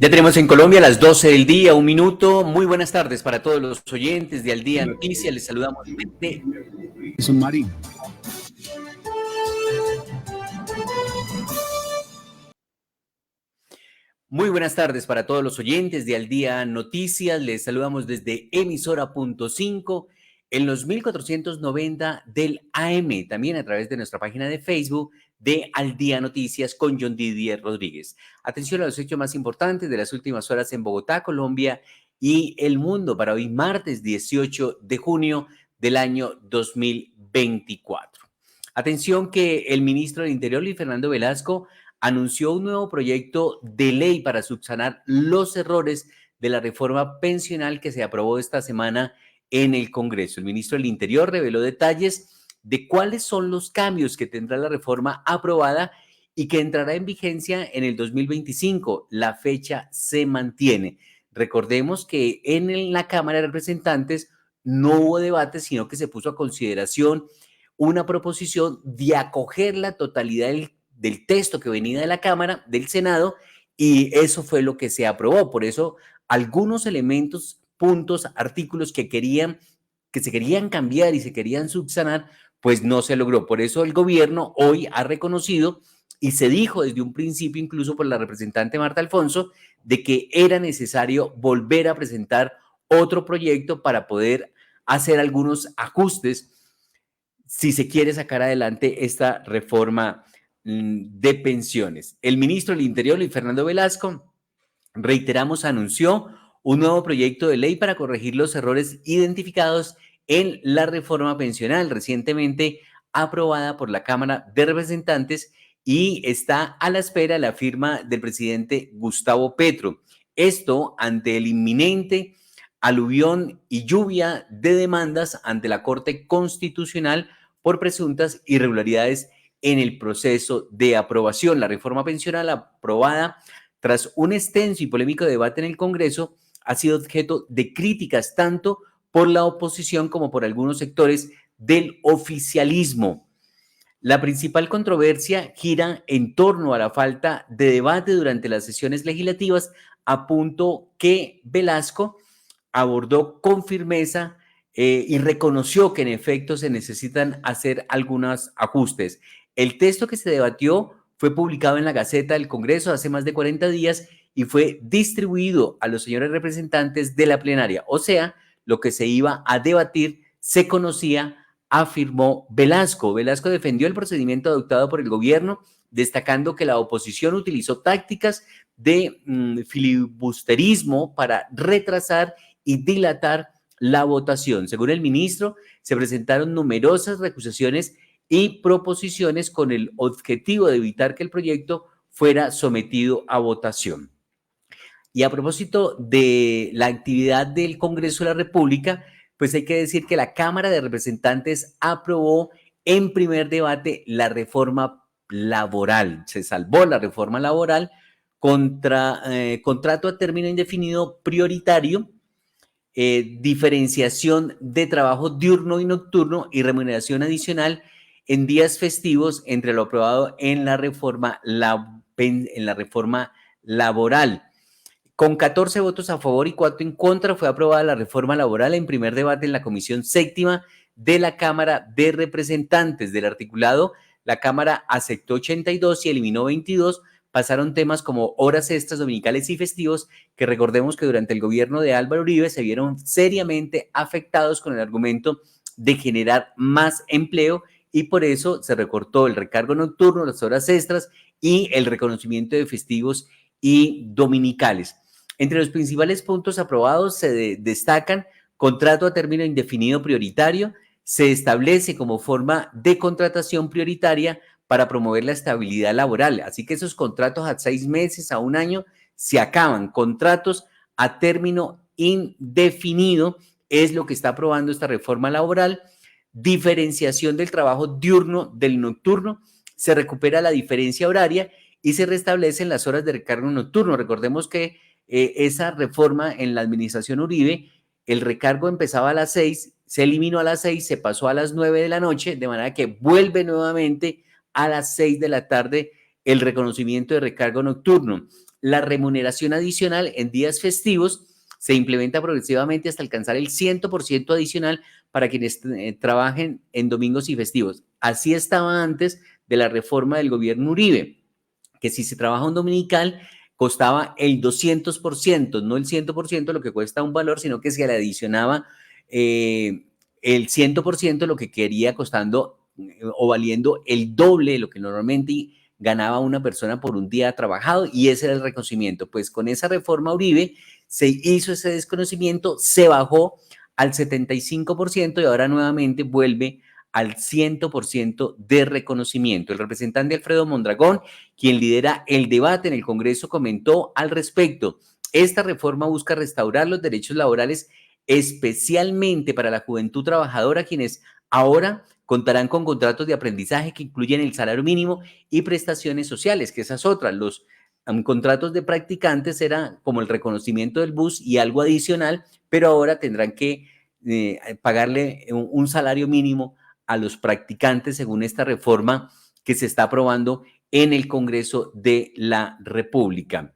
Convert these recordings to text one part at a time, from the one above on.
Ya tenemos en Colombia las 12 del día, un minuto. Muy buenas tardes para todos los oyentes de Al Día Noticias. Les saludamos nuevamente. Es un marín. Muy buenas tardes para todos los oyentes de Al Día Noticias. Les saludamos desde emisora.5 en los 1490 del AM, también a través de nuestra página de Facebook de Al Día Noticias con John Didier Rodríguez. Atención a los hechos más importantes de las últimas horas en Bogotá, Colombia y el mundo para hoy martes 18 de junio del año 2024. Atención que el ministro del Interior, Luis Fernando Velasco, anunció un nuevo proyecto de ley para subsanar los errores de la reforma pensional que se aprobó esta semana en el Congreso. El ministro del Interior reveló detalles de cuáles son los cambios que tendrá la reforma aprobada y que entrará en vigencia en el 2025. La fecha se mantiene. Recordemos que en la Cámara de Representantes no hubo debate, sino que se puso a consideración una proposición de acoger la totalidad del texto que venía de la Cámara, del Senado, y eso fue lo que se aprobó. Por eso, algunos elementos, puntos, artículos que se querían cambiar y se querían subsanar, pues no se logró. Por eso el gobierno hoy ha reconocido y se dijo desde un principio, incluso por la representante Marta Alfonso, de que era necesario volver a presentar otro proyecto para poder hacer algunos ajustes si se quiere sacar adelante esta reforma de pensiones. El ministro del Interior, Luis Fernando Velasco, reiteramos, anunció un nuevo proyecto de ley para corregir los errores identificados en la reforma pensional recientemente aprobada por la Cámara de Representantes y está a la espera de la firma del presidente Gustavo Petro. Esto ante el inminente aluvión y lluvia de demandas ante la Corte Constitucional por presuntas irregularidades en el proceso de aprobación. La reforma pensional aprobada tras un extenso y polémico debate en el Congreso ha sido objeto de críticas tanto por la oposición como por algunos sectores del oficialismo. La principal controversia gira en torno a la falta de debate durante las sesiones legislativas, a punto que Velasco abordó con firmeza y reconoció que en efecto se necesitan hacer algunos ajustes. El texto que se debatió fue publicado en la Gaceta del Congreso hace más de 40 días y fue distribuido a los señores representantes de la plenaria. O sea, lo que se iba a debatir se conocía, afirmó Velasco. Velasco defendió el procedimiento adoptado por el gobierno, destacando que la oposición utilizó tácticas de filibusterismo para retrasar y dilatar la votación. Según el ministro, se presentaron numerosas recusaciones y proposiciones con el objetivo de evitar que el proyecto fuera sometido a votación. Y a propósito de la actividad del Congreso de la República, pues hay que decir que la Cámara de Representantes aprobó en primer debate la reforma laboral. Se salvó la reforma laboral contra contrato a término indefinido prioritario, diferenciación de trabajo diurno y nocturno y remuneración adicional en días festivos entre lo aprobado en la reforma laboral. Con 14 votos a favor y 4 en contra fue aprobada la reforma laboral en primer debate en la Comisión Séptima de la Cámara de Representantes. Del articulado, la Cámara aceptó 82 y eliminó 22. Pasaron temas como horas extras, dominicales y festivos, que recordemos que durante el gobierno de Álvaro Uribe se vieron seriamente afectados con el argumento de generar más empleo y por eso se recortó el recargo nocturno, las horas extras y el reconocimiento de festivos y dominicales. Entre los principales puntos aprobados se destacan contrato a término indefinido prioritario, se establece como forma de contratación prioritaria para promover la estabilidad laboral. Así que esos contratos a 6 meses, a 1 año, se acaban. Contratos a término indefinido es lo que está aprobando esta reforma laboral. Diferenciación del trabajo diurno del nocturno, se recupera la diferencia horaria y se restablecen las horas de recargo nocturno. Recordemos que esa reforma en la administración Uribe, el recargo empezaba a las 6, se eliminó a las 6, se pasó a las 9 de la noche, de manera que vuelve nuevamente a las 6 de la tarde el reconocimiento de recargo nocturno. La remuneración adicional en días festivos se implementa progresivamente hasta alcanzar el 100% adicional para quienes trabajen en domingos y festivos. Así estaba antes de la reforma del gobierno Uribe, que si se trabaja un dominical costaba el 200%, no el 100% lo que cuesta un valor, sino que se le adicionaba el 100% lo que quería costando o valiendo el doble de lo que normalmente ganaba una persona por un día trabajado, y ese era el reconocimiento. Pues con esa reforma Uribe se hizo ese desconocimiento, se bajó al 75% y ahora nuevamente vuelve al 100% de reconocimiento. El representante Alfredo Mondragón, quien lidera el debate en el Congreso, comentó al respecto: esta reforma busca restaurar los derechos laborales, especialmente para la juventud trabajadora, quienes ahora contarán con contratos de aprendizaje que incluyen el salario mínimo y prestaciones sociales, que esas otras. Los contratos de practicantes era como el reconocimiento del bus y algo adicional, pero ahora tendrán que pagarle un salario mínimo a los practicantes según esta reforma que se está aprobando en el Congreso de la República.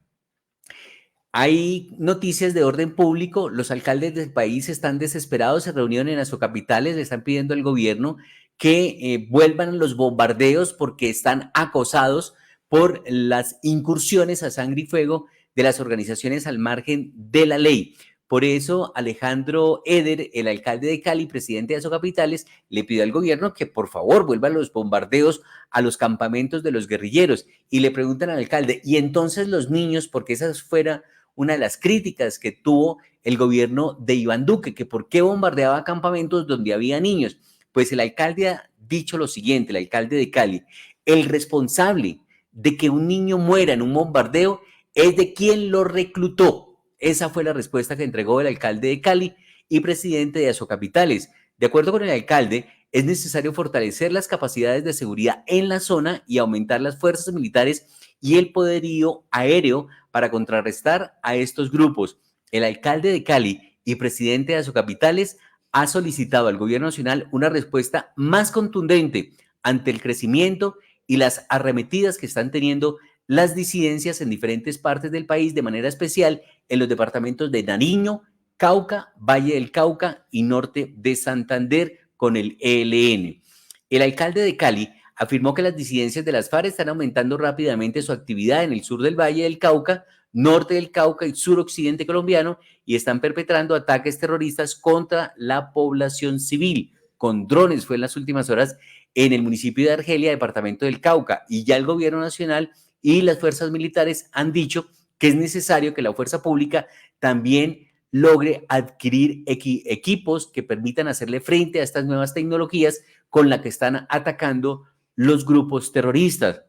Hay noticias de orden público. Los alcaldes del país están desesperados, se reunieron en las capitales, le están pidiendo al gobierno que vuelvan los bombardeos porque están acosados por las incursiones a sangre y fuego de las organizaciones al margen de la ley. Por eso, Alejandro Eder, el alcalde de Cali, presidente de Capitales, le pidió al gobierno que por favor vuelvan los bombardeos a los campamentos de los guerrilleros. Y le preguntan al alcalde: ¿y entonces los niños? Porque esa fuera una de las críticas que tuvo el gobierno de Iván Duque, que por qué bombardeaba campamentos donde había niños. Pues el alcalde ha dicho lo siguiente, el alcalde de Cali: el responsable de que un niño muera en un bombardeo es de quien lo reclutó. Esa fue la respuesta que entregó el alcalde de Cali y presidente de Capitales. De acuerdo con el alcalde, es necesario fortalecer las capacidades de seguridad en la zona y aumentar las fuerzas militares y el poderío aéreo para contrarrestar a estos grupos. El alcalde de Cali y presidente de Capitales ha solicitado al gobierno nacional una respuesta más contundente ante el crecimiento y las arremetidas que están teniendo las disidencias en diferentes partes del país, de manera especial en los departamentos de Nariño, Cauca, Valle del Cauca y norte de Santander con el ELN. El alcalde de Cali afirmó que las disidencias de las FARC están aumentando rápidamente su actividad en el sur del Valle del Cauca, norte del Cauca y suroccidente colombiano, y están perpetrando ataques terroristas contra la población civil. Con drones fue en las últimas horas en el municipio de Argelia, departamento del Cauca, y ya el gobierno nacional y las fuerzas militares han dicho que es necesario que la fuerza pública también logre adquirir equipos que permitan hacerle frente a estas nuevas tecnologías con las que están atacando los grupos terroristas.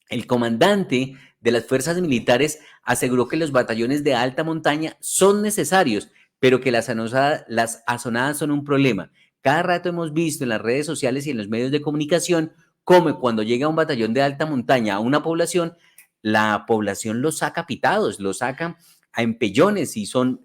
El comandante de las fuerzas militares aseguró que los batallones de alta montaña son necesarios, pero que las azonadas son un problema. Cada rato hemos visto en las redes sociales y en los medios de comunicación cómo cuando llega un batallón de alta montaña a una población, la población los saca pitados, los sacan a empellones y son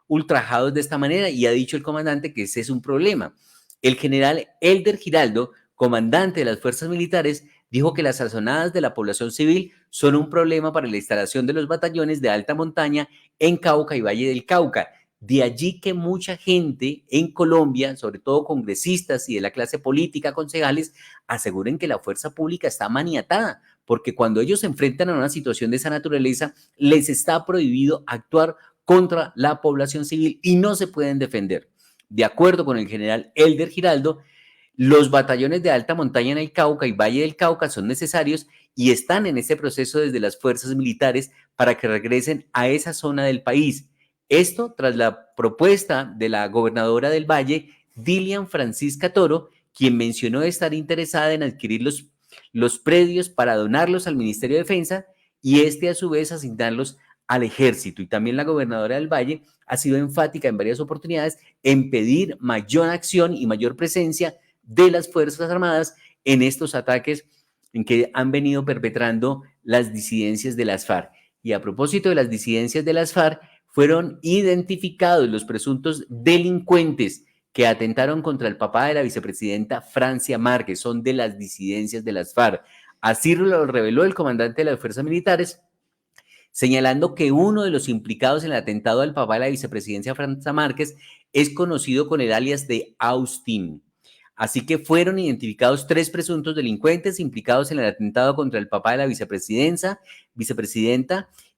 ultrajados de esta manera, y ha dicho el comandante que ese es un problema. El general Elder Giraldo, comandante de las fuerzas militares, dijo que las sazonadas de la población civil son un problema para la instalación de los batallones de alta montaña en Cauca y Valle del Cauca. De allí que mucha gente en Colombia, sobre todo congresistas y de la clase política, concejales, aseguren que la fuerza pública está maniatada, porque cuando ellos se enfrentan a una situación de esa naturaleza, les está prohibido actuar contra la población civil y no se pueden defender. De acuerdo con el general Elder Giraldo, los batallones de alta montaña en el Cauca y Valle del Cauca son necesarios y están en ese proceso desde las fuerzas militares para que regresen a esa zona del país. Esto tras la propuesta de la gobernadora del Valle, Dilian Francisca Toro, quien mencionó estar interesada en adquirir los predios para donarlos al Ministerio de Defensa y a su vez asignarlos al ejército. Y también la gobernadora del Valle ha sido enfática en varias oportunidades en pedir mayor acción y mayor presencia de las Fuerzas Armadas en estos ataques en que han venido perpetrando las disidencias de las FARC. Y a propósito de las disidencias de las FARC, fueron identificados los presuntos delincuentes que atentaron contra el papá de la vicepresidenta Francia Márquez. Son de las disidencias de las FARC. Así lo reveló el comandante de las fuerzas militares. señalando que uno de los implicados en el atentado al papá de la vicepresidencia Francia Márquez es conocido con el alias de Austin. Así que fueron identificados 3 presuntos delincuentes implicados en el atentado contra el papá de la vicepresidenta,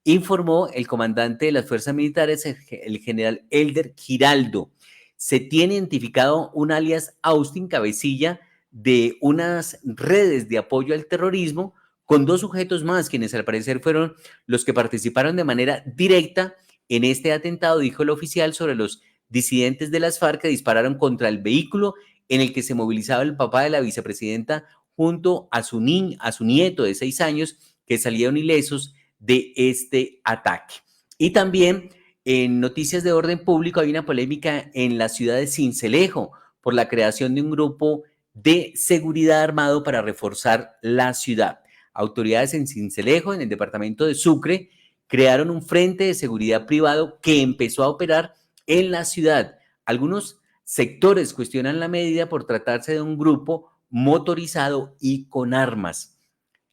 informó el comandante de las fuerzas militares, el general Elder Giraldo. Se tiene identificado un alias Austin, cabecilla de unas redes de apoyo al terrorismo, con 2 sujetos más, quienes al parecer fueron los que participaron de manera directa en este atentado, dijo el oficial, sobre los disidentes de las FARC que dispararon contra el vehículo en el que se movilizaba el papá de la vicepresidenta junto a su nieto de 6 años, que salieron ilesos de este ataque. Y también en noticias de orden público hay una polémica en la ciudad de Sincelejo por la creación de un grupo de seguridad armado para reforzar la ciudad. Autoridades en Sincelejo, en el departamento de Sucre, crearon un frente de seguridad privado que empezó a operar en la ciudad. Algunos sectores cuestionan la medida por tratarse de un grupo motorizado y con armas.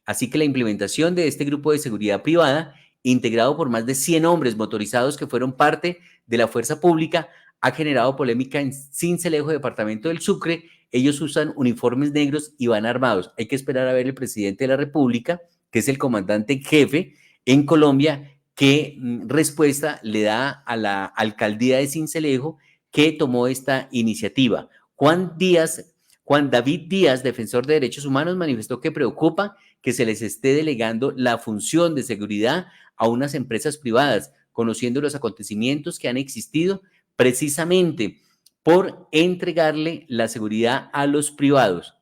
Así que la implementación de este grupo de seguridad privada, integrado por más de 100 hombres motorizados que fueron parte de la fuerza pública, ha generado polémica en Sincelejo, departamento del Sucre. Ellos usan uniformes negros y van armados. Hay que esperar a ver el presidente de la República, que es el comandante en jefe en Colombia, qué respuesta le da a la alcaldía de Sincelejo, que tomó esta iniciativa. Juan David Díaz, defensor de derechos humanos, manifestó que preocupa que se les esté delegando la función de seguridad a unas empresas privadas, conociendo los acontecimientos que han existido precisamente por entregarle la seguridad a los privados.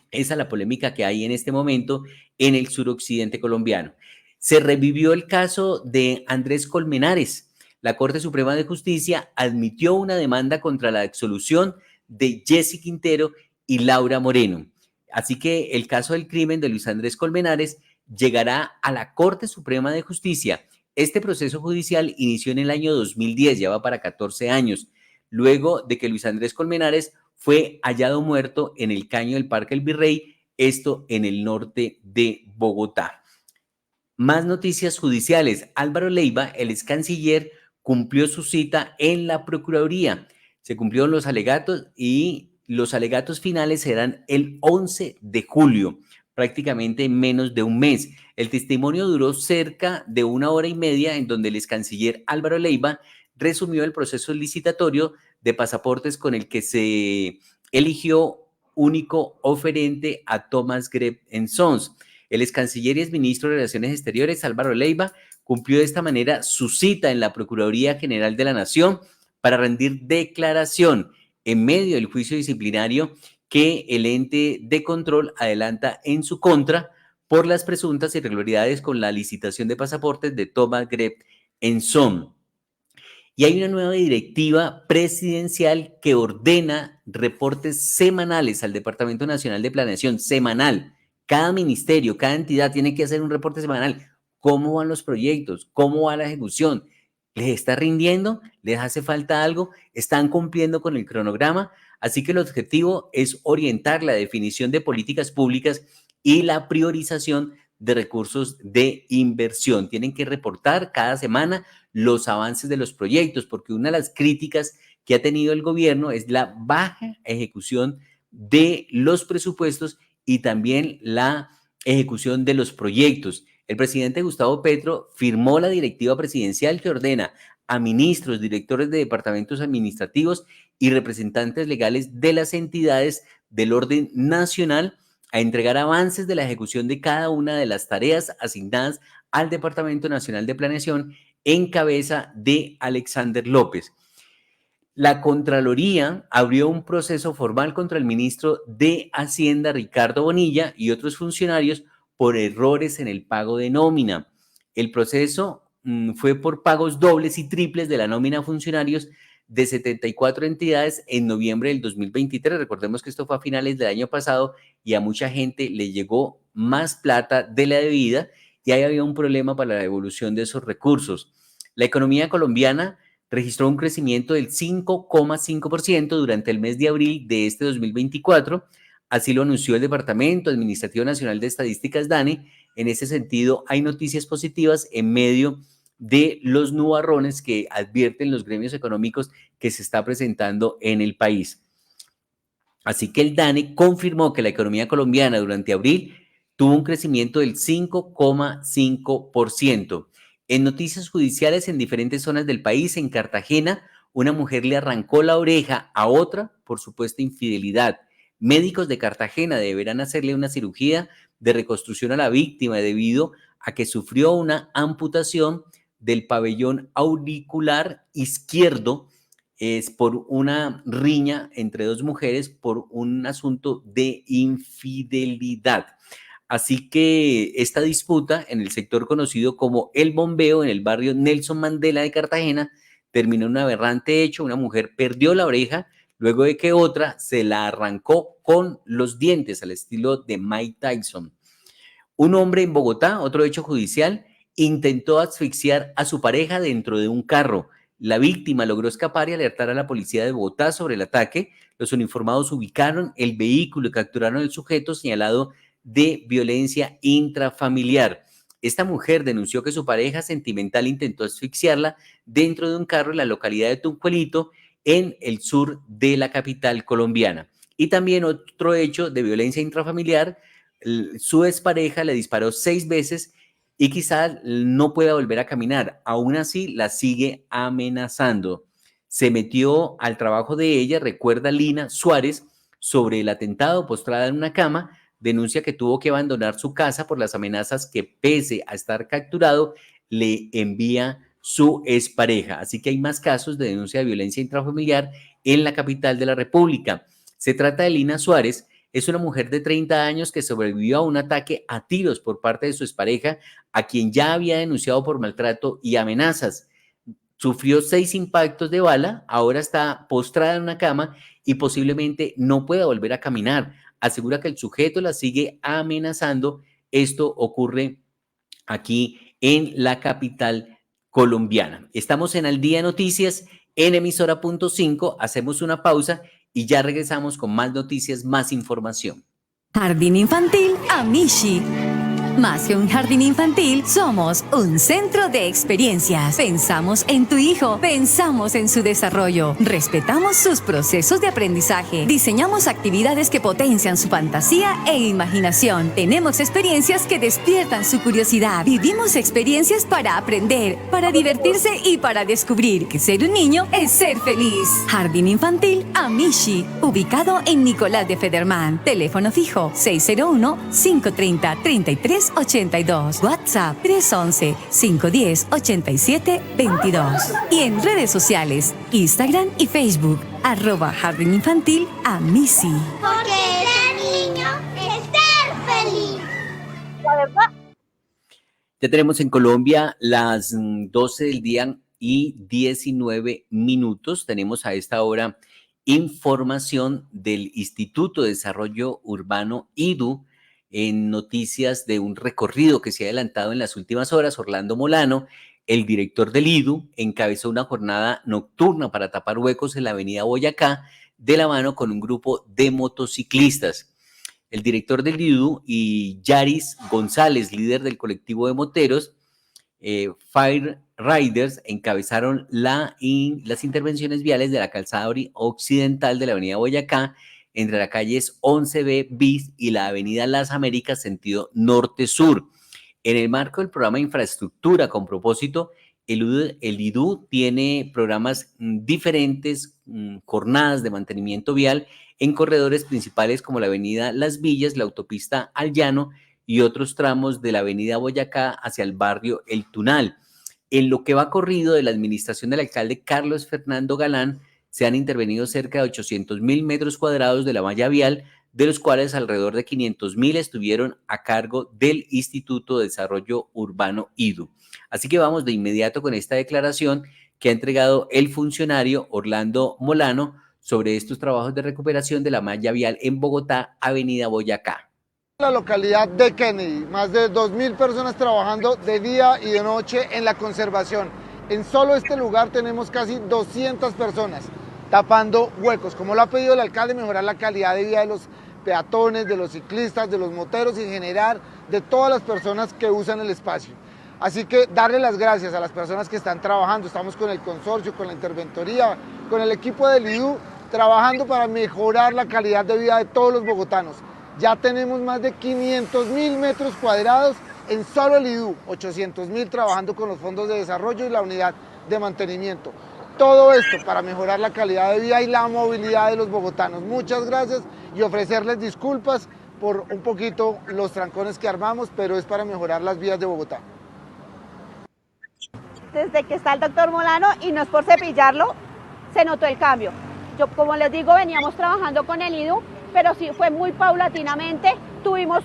Esa es la polémica que hay en este momento en el suroccidente colombiano. Se revivió el caso de Andrés Colmenares. La Corte Suprema de Justicia admitió una demanda contra la absolución de Jessy Quintero y Laura Moreno. Así que el caso del crimen de Luis Andrés Colmenares llegará a la Corte Suprema de Justicia. Este proceso judicial inició en el año 2010, ya va para 14 años, luego de que Luis Andrés Colmenares fue hallado muerto en el caño del Parque El Virrey, esto en el norte de Bogotá. Más noticias judiciales. Álvaro Leiva, el ex canciller, cumplió su cita en la Procuraduría. Se cumplieron los alegatos y los alegatos finales serán el 11 de julio, prácticamente en menos de un mes. El testimonio duró cerca de 1 hora y media, en donde el ex canciller Álvaro Leiva resumió el proceso licitatorio de pasaportes con el que se eligió único oferente a Thomas Greb Sons. El ex canciller y ex ministro de Relaciones Exteriores, Álvaro Leiva, cumplió de esta manera su cita en la Procuraduría General de la Nación para rendir declaración en medio del juicio disciplinario que el ente de control adelanta en su contra por las presuntas irregularidades con la licitación de pasaportes de Thomas Greb Sons. Y hay una nueva directiva presidencial que ordena reportes semanales al Departamento Nacional de Planeación, semanal. Cada ministerio, cada entidad tiene que hacer un reporte semanal. ¿Cómo van los proyectos? ¿Cómo va la ejecución? ¿Les está rindiendo? ¿Les hace falta algo? ¿Están cumpliendo con el cronograma? Así que el objetivo es orientar la definición de políticas públicas y la priorización de recursos de inversión. Tienen que reportar cada semana los avances de los proyectos, porque una de las críticas que ha tenido el gobierno es la baja ejecución de los presupuestos y también la ejecución de los proyectos. El presidente Gustavo Petro firmó la directiva presidencial que ordena a ministros, directores de departamentos administrativos y representantes legales de las entidades del orden nacional a entregar avances de la ejecución de cada una de las tareas asignadas al Departamento Nacional de Planeación en cabeza de Alexander López. La Contraloría abrió un proceso formal contra el ministro de Hacienda, Ricardo Bonilla, y otros funcionarios por errores en el pago de nómina. El proceso fue por pagos dobles y triples de la nómina a funcionarios de 74 entidades en noviembre del 2023. Recordemos que esto fue a finales del año pasado y a mucha gente le llegó más plata de la debida y ahí había un problema para la devolución de esos recursos. La economía colombiana registró un crecimiento del 5,5% durante el mes de abril de este 2024, Así lo anunció el Departamento Administrativo Nacional de Estadísticas, DANE. En ese sentido, hay noticias positivas en medio de los nubarrones que advierten los gremios económicos que se está presentando en el país. Así que el DANE confirmó que la economía colombiana durante abril tuvo un crecimiento del 5,5%. En noticias judiciales en diferentes zonas del país, en Cartagena, una mujer le arrancó la oreja a otra por supuesta infidelidad. Médicos de Cartagena deberán hacerle una cirugía de reconstrucción a la víctima debido a que sufrió una amputación del pabellón auricular izquierdo. Es por una riña entre dos mujeres por un asunto de infidelidad. Así que esta disputa en el sector conocido como El Bombeo, en el barrio Nelson Mandela de Cartagena, terminó en un aberrante hecho. Una mujer perdió la oreja luego de que otra se la arrancó con los dientes, al estilo de Mike Tyson. Un hombre en Bogotá, otro hecho judicial, intentó asfixiar a su pareja dentro de un carro. La víctima logró escapar y alertar a la policía de Bogotá sobre el ataque. Los uniformados ubicaron el vehículo y capturaron al sujeto señalado de violencia intrafamiliar. Esta mujer denunció que su pareja sentimental intentó asfixiarla dentro de un carro en la localidad de Tunjuelito, en el sur de la capital colombiana. Y también otro hecho de violencia intrafamiliar: su expareja le disparó 6 veces y quizás no pueda volver a caminar. Aún así, la sigue amenazando. Se metió al trabajo de ella, recuerda Lina Suárez, sobre el atentado, postrada en una cama. Denuncia que tuvo que abandonar su casa por las amenazas que, pese a estar capturado, le envía su expareja. Así que hay más casos de denuncia de violencia intrafamiliar en la capital de la República. Se trata de Lina Suárez. Es una mujer de 30 años que sobrevivió a un ataque a tiros por parte de su expareja, a quien ya había denunciado por maltrato y amenazas. Sufrió 6 impactos de bala, ahora está postrada en una cama y posiblemente no pueda volver a caminar. Asegura que el sujeto la sigue amenazando. Esto ocurre aquí en la capital colombiana. Estamos en Al Día Noticias en Emisora.5. Hacemos una pausa y ya regresamos con más noticias, más información. Jardín Infantil Amishi. Más que un jardín infantil, somos un centro de experiencias. Pensamos en tu hijo, pensamos en su desarrollo, respetamos sus procesos de aprendizaje, diseñamos actividades que potencian su fantasía e imaginación. Tenemos experiencias que despiertan su curiosidad. Vivimos experiencias para aprender, para divertirse y para descubrir que ser un niño es ser feliz. Jardín Infantil Amishi, ubicado en Nicolás de Federman. Teléfono fijo 601-530-3382. WhatsApp 311-510-8722. Y en redes sociales, Instagram y Facebook, @Jardín Infantil Amishi. Porque ser niño es ser feliz. La verdad. Ya tenemos en Colombia las 12 del día y 19 minutos. Tenemos a esta hora información del Instituto de Desarrollo Urbano, IDU, en noticias de un recorrido que se ha adelantado en las últimas horas. Orlando Molano, el director del IDU, encabezó una jornada nocturna para tapar huecos en la avenida Boyacá, de la mano con un grupo de motociclistas. El director del IDU y Yaris González, líder del colectivo de moteros, Fire Riders, encabezaron las intervenciones viales de la calzada occidental de la avenida Boyacá, entre las calles 11B bis y la avenida Las Américas, sentido norte-sur. En el marco del programa de infraestructura con propósito, el IDU tiene programas diferentes, jornadas de mantenimiento vial en corredores principales como la avenida Las Villas, la autopista Al Llano y otros tramos de la avenida Boyacá hacia el barrio El Tunal. En lo que va corrido de la administración del alcalde Carlos Fernando Galán, se han intervenido cerca de 800.000 metros cuadrados de la malla vial, de los cuales alrededor de 500.000 estuvieron a cargo del Instituto de Desarrollo Urbano, IDU. Así que vamos de inmediato con esta declaración que ha entregado el funcionario Orlando Molano sobre estos trabajos de recuperación de la malla vial en Bogotá, avenida Boyacá. La localidad de Kennedy, más de 2.000 personas trabajando de día y de noche en la conservación. En solo este lugar tenemos casi 200 personas tapando huecos, como lo ha pedido el alcalde, mejorar la calidad de vida de los peatones, de los ciclistas, de los moteros y en general de todas las personas que usan el espacio. Así que darle las gracias a las personas que están trabajando. Estamos con el consorcio, con la interventoría, con el equipo del IDU, trabajando para mejorar la calidad de vida de todos los bogotanos. Ya tenemos más de 500.000 metros cuadrados en solo el IDU, 800.000 trabajando con los fondos de desarrollo y la unidad de mantenimiento. Todo esto para mejorar la calidad de vida y la movilidad de los bogotanos. Muchas gracias y ofrecerles disculpas por un poquito los trancones que armamos, pero es para mejorar las vías de Bogotá. Desde que está el doctor Molano, y no es por cepillarlo, se notó el cambio. Yo, como les digo, veníamos trabajando con el IDU, pero sí fue muy paulatinamente. Tuvimos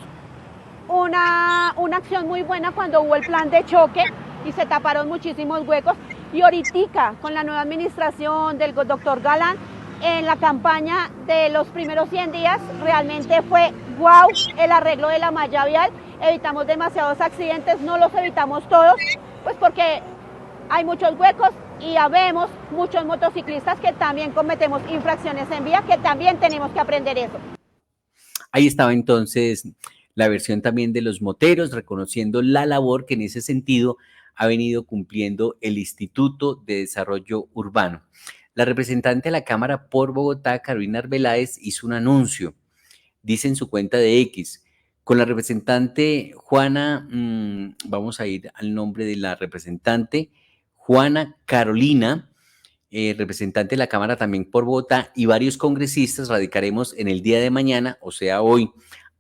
una acción muy buena cuando hubo el plan de choque y se taparon muchísimos huecos. Y ahorita, con la nueva administración del doctor Galán, en la campaña de los primeros 100 días, realmente fue wow el arreglo de la malla vial. Evitamos demasiados accidentes, no los evitamos todos, pues porque hay muchos huecos y habemos muchos motociclistas que también cometemos infracciones en vía, que también tenemos que aprender eso. Ahí estaba entonces la versión también de los moteros, reconociendo la labor que en ese sentido ha venido cumpliendo el Instituto de Desarrollo Urbano. La representante de la Cámara por Bogotá, Carolina Arbeláez, hizo un anuncio. Dice en su cuenta de X, con la representante Juana, vamos a ir al nombre de la representante, Juana Carolina, representante de la Cámara también por Bogotá, y varios congresistas radicaremos en el día de mañana, o sea hoy,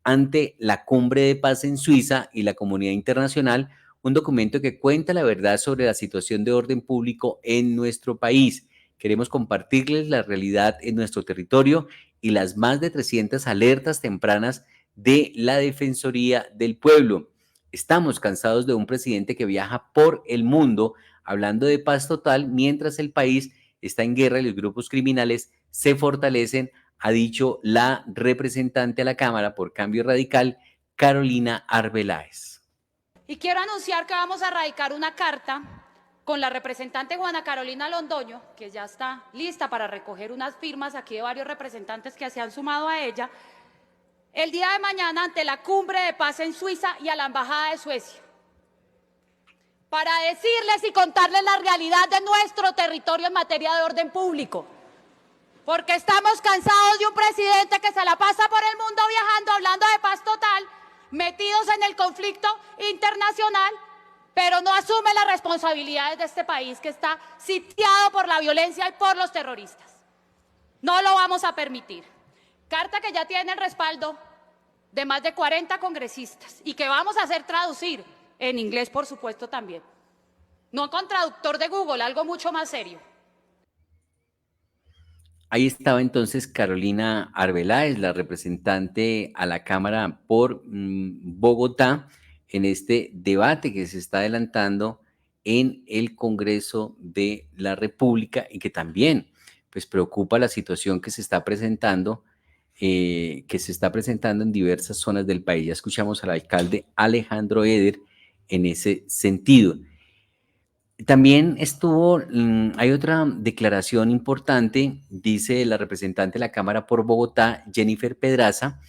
ante la Cumbre de Paz en Suiza y la comunidad internacional, un documento que cuenta la verdad sobre la situación de orden público en nuestro país. Queremos compartirles la realidad en nuestro territorio y las más de 300 alertas tempranas de la Defensoría del Pueblo. Estamos cansados de un presidente que viaja por el mundo hablando de paz total mientras el país está en guerra y los grupos criminales se fortalecen, ha dicho la representante a la Cámara por Cambio Radical, Carolina Arbeláez. Y quiero anunciar que vamos a radicar una carta con la representante Juana Carolina Londoño, que ya está lista para recoger unas firmas aquí de varios representantes que se han sumado a ella, el día de mañana ante la Cumbre de Paz en Suiza y a la Embajada de Suecia, para decirles y contarles la realidad de nuestro territorio en materia de orden público. Porque estamos cansados de un presidente que se la pasa por el mundo viajando, hablando de paz total, metidos en el conflicto internacional, pero no asume las responsabilidades de este país que está sitiado por la violencia y por los terroristas. No lo vamos a permitir. Carta que ya tiene el respaldo de más de 40 congresistas y que vamos a hacer traducir en inglés, por supuesto, también. No con traductor de Google, algo mucho más serio. Ahí estaba entonces Carolina Arbeláez, la representante a la Cámara por Bogotá, en este debate que se está adelantando en el Congreso de la República y que también pues, preocupa la situación que se está presentando en diversas zonas del país. Ya escuchamos al alcalde Alejandro Eder en ese sentido. También hay otra declaración importante, dice la representante de la Cámara por Bogotá, Jennifer Pedraza,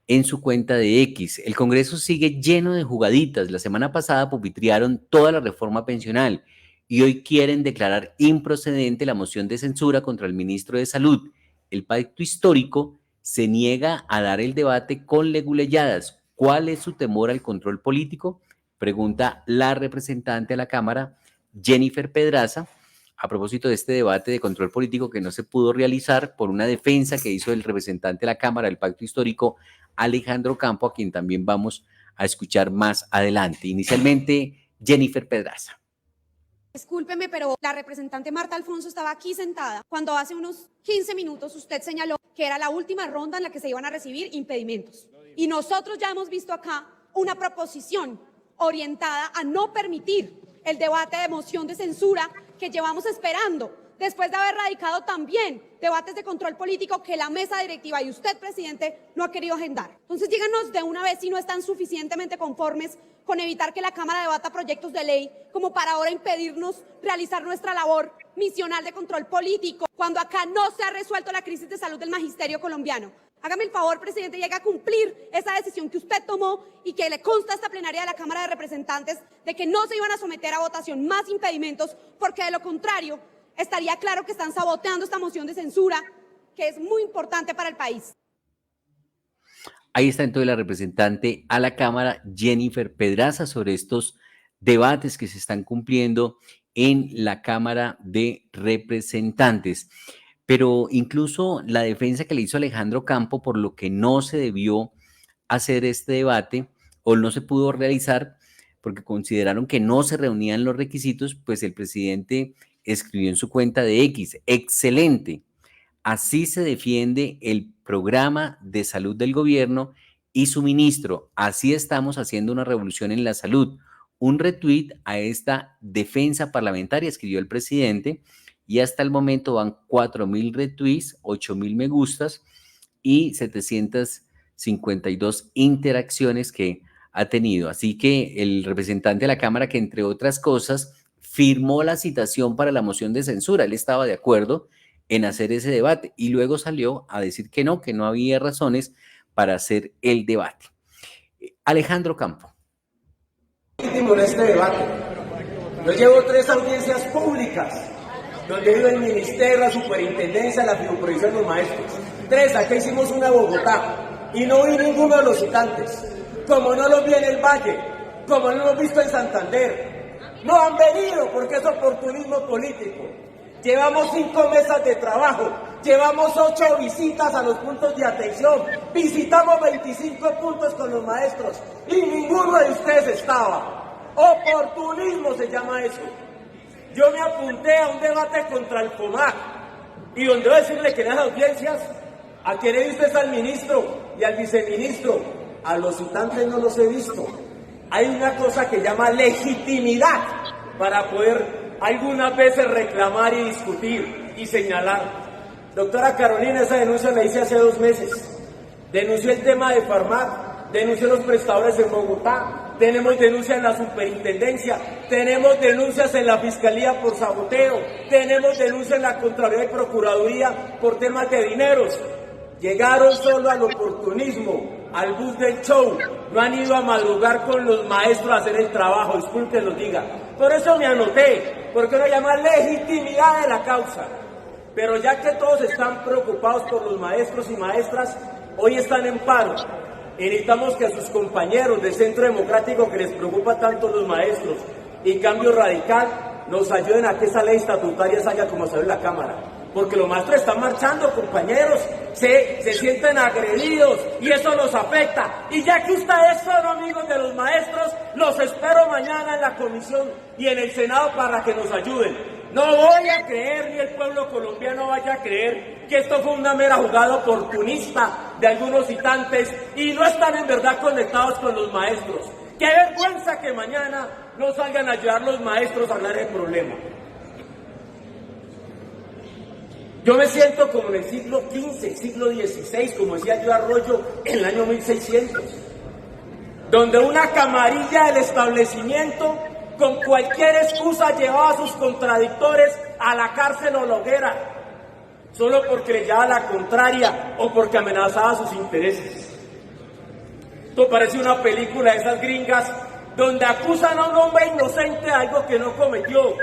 en su cuenta de X. El Congreso sigue lleno de jugaditas. La semana pasada pupitriaron toda la reforma pensional y hoy quieren declarar improcedente la moción de censura contra el ministro de Salud. El pacto histórico se niega a dar el debate con leguleyadas. ¿Cuál es su temor al control político? Pregunta la representante de la Cámara, Jennifer Pedraza, a propósito de este debate de control político que no se pudo realizar por una defensa que hizo el representante de la Cámara del Pacto Histórico, Alejandro Campo, a quien también vamos a escuchar más adelante. Inicialmente, Jennifer Pedraza. Discúlpeme, pero la representante Marta Alfonso estaba aquí sentada cuando hace unos 15 minutos usted señaló que era la última ronda en la que se iban a recibir impedimentos. Y nosotros ya hemos visto acá una proposición orientada a no permitir el debate de moción de censura que llevamos esperando, después de haber radicado también debates de control político que la mesa directiva y usted, presidente, no ha querido agendar. Entonces díganos de una vez si no están suficientemente conformes con evitar que la Cámara debata proyectos de ley como para ahora impedirnos realizar nuestra labor misional de control político, cuando acá no se ha resuelto la crisis de salud del magisterio colombiano. Hágame el favor, presidente, y haga cumplir esa decisión que usted tomó y que le consta a esta plenaria de la Cámara de Representantes de que no se iban a someter a votación más impedimentos, porque de lo contrario estaría claro que están saboteando esta moción de censura, que es muy importante para el país. Ahí está entonces la representante a la Cámara, Jennifer Pedraza, sobre estos debates que se están cumpliendo en la Cámara de Representantes. Pero incluso la defensa que le hizo Alejandro Campo por lo que no se debió hacer este debate o no se pudo realizar porque consideraron que no se reunían los requisitos, pues el presidente escribió en su cuenta de X: excelente, así se defiende el programa de salud del gobierno y su ministro, así estamos haciendo una revolución en la salud. Un retweet a esta defensa parlamentaria, escribió el presidente, y hasta el momento van 4.000 retweets, 8.000 me gustas y 752 interacciones que ha tenido. Así que el representante de la Cámara, que entre otras cosas firmó la citación para la moción de censura, él estaba de acuerdo en hacer ese debate y luego salió a decir que no había razones para hacer el debate. Alejandro Campo. En este debate, yo llevo 3 audiencias públicas donde he ido el ministerio, la superintendencia, la fideicomisación de los maestros. 3, acá hicimos una en Bogotá y no vi ninguno de los citantes. Como no los vi en el Valle, como no los he visto en Santander, no han venido porque es oportunismo político. Llevamos 5 mesas de trabajo, llevamos 8 visitas a los puntos de atención, visitamos 25 puntos con los maestros y ninguno de ustedes estaba. Oportunismo se llama eso. Yo me apunté a un debate contra el FOMAC y donde voy a decirle que en las audiencias, a quien he visto es al ministro y al viceministro, a los citantes no los he visto. Hay una cosa que llama legitimidad para poder algunas veces reclamar y discutir y señalar. Doctora Carolina, esa denuncia la hice hace 2 meses. Denuncié el tema de Farmac, denuncié los prestadores en Bogotá, tenemos denuncias en la superintendencia, tenemos denuncias en la fiscalía por saboteo, tenemos denuncias en la Contraloría y Procuraduría por temas de dineros. Llegaron solo al oportunismo, al bus del show, no han ido a madrugar con los maestros a hacer el trabajo, disculpen lo diga. Por eso me anoté, porque lo llama legitimidad de la causa. Pero ya que todos están preocupados por los maestros y maestras, hoy están en paro. Y necesitamos que a sus compañeros del Centro Democrático, que les preocupa tanto los maestros, y Cambio Radical, nos ayuden a que esa ley estatutaria salga como salió en la Cámara. Porque los maestros están marchando, compañeros, se sienten agredidos y eso los afecta. Y ya que ustedes son amigos de los maestros, los espero mañana en la comisión y en el Senado para que nos ayuden. No voy a creer, ni el pueblo colombiano vaya a creer, que esto fue una mera jugada oportunista de algunos citantes y no están en verdad conectados con los maestros. ¡Qué vergüenza que mañana no salgan a ayudar los maestros a hablar del problema! Yo me siento como en el siglo XV, siglo XVI, como decía yo Arroyo, en el año 1600, donde una camarilla del establecimiento con cualquier excusa llevaba a sus contradictores a la cárcel o la hoguera, solo porque le llevaba la contraria o porque amenazaba sus intereses. Esto parece una película de esas gringas donde acusan a un hombre inocente de algo que no cometió,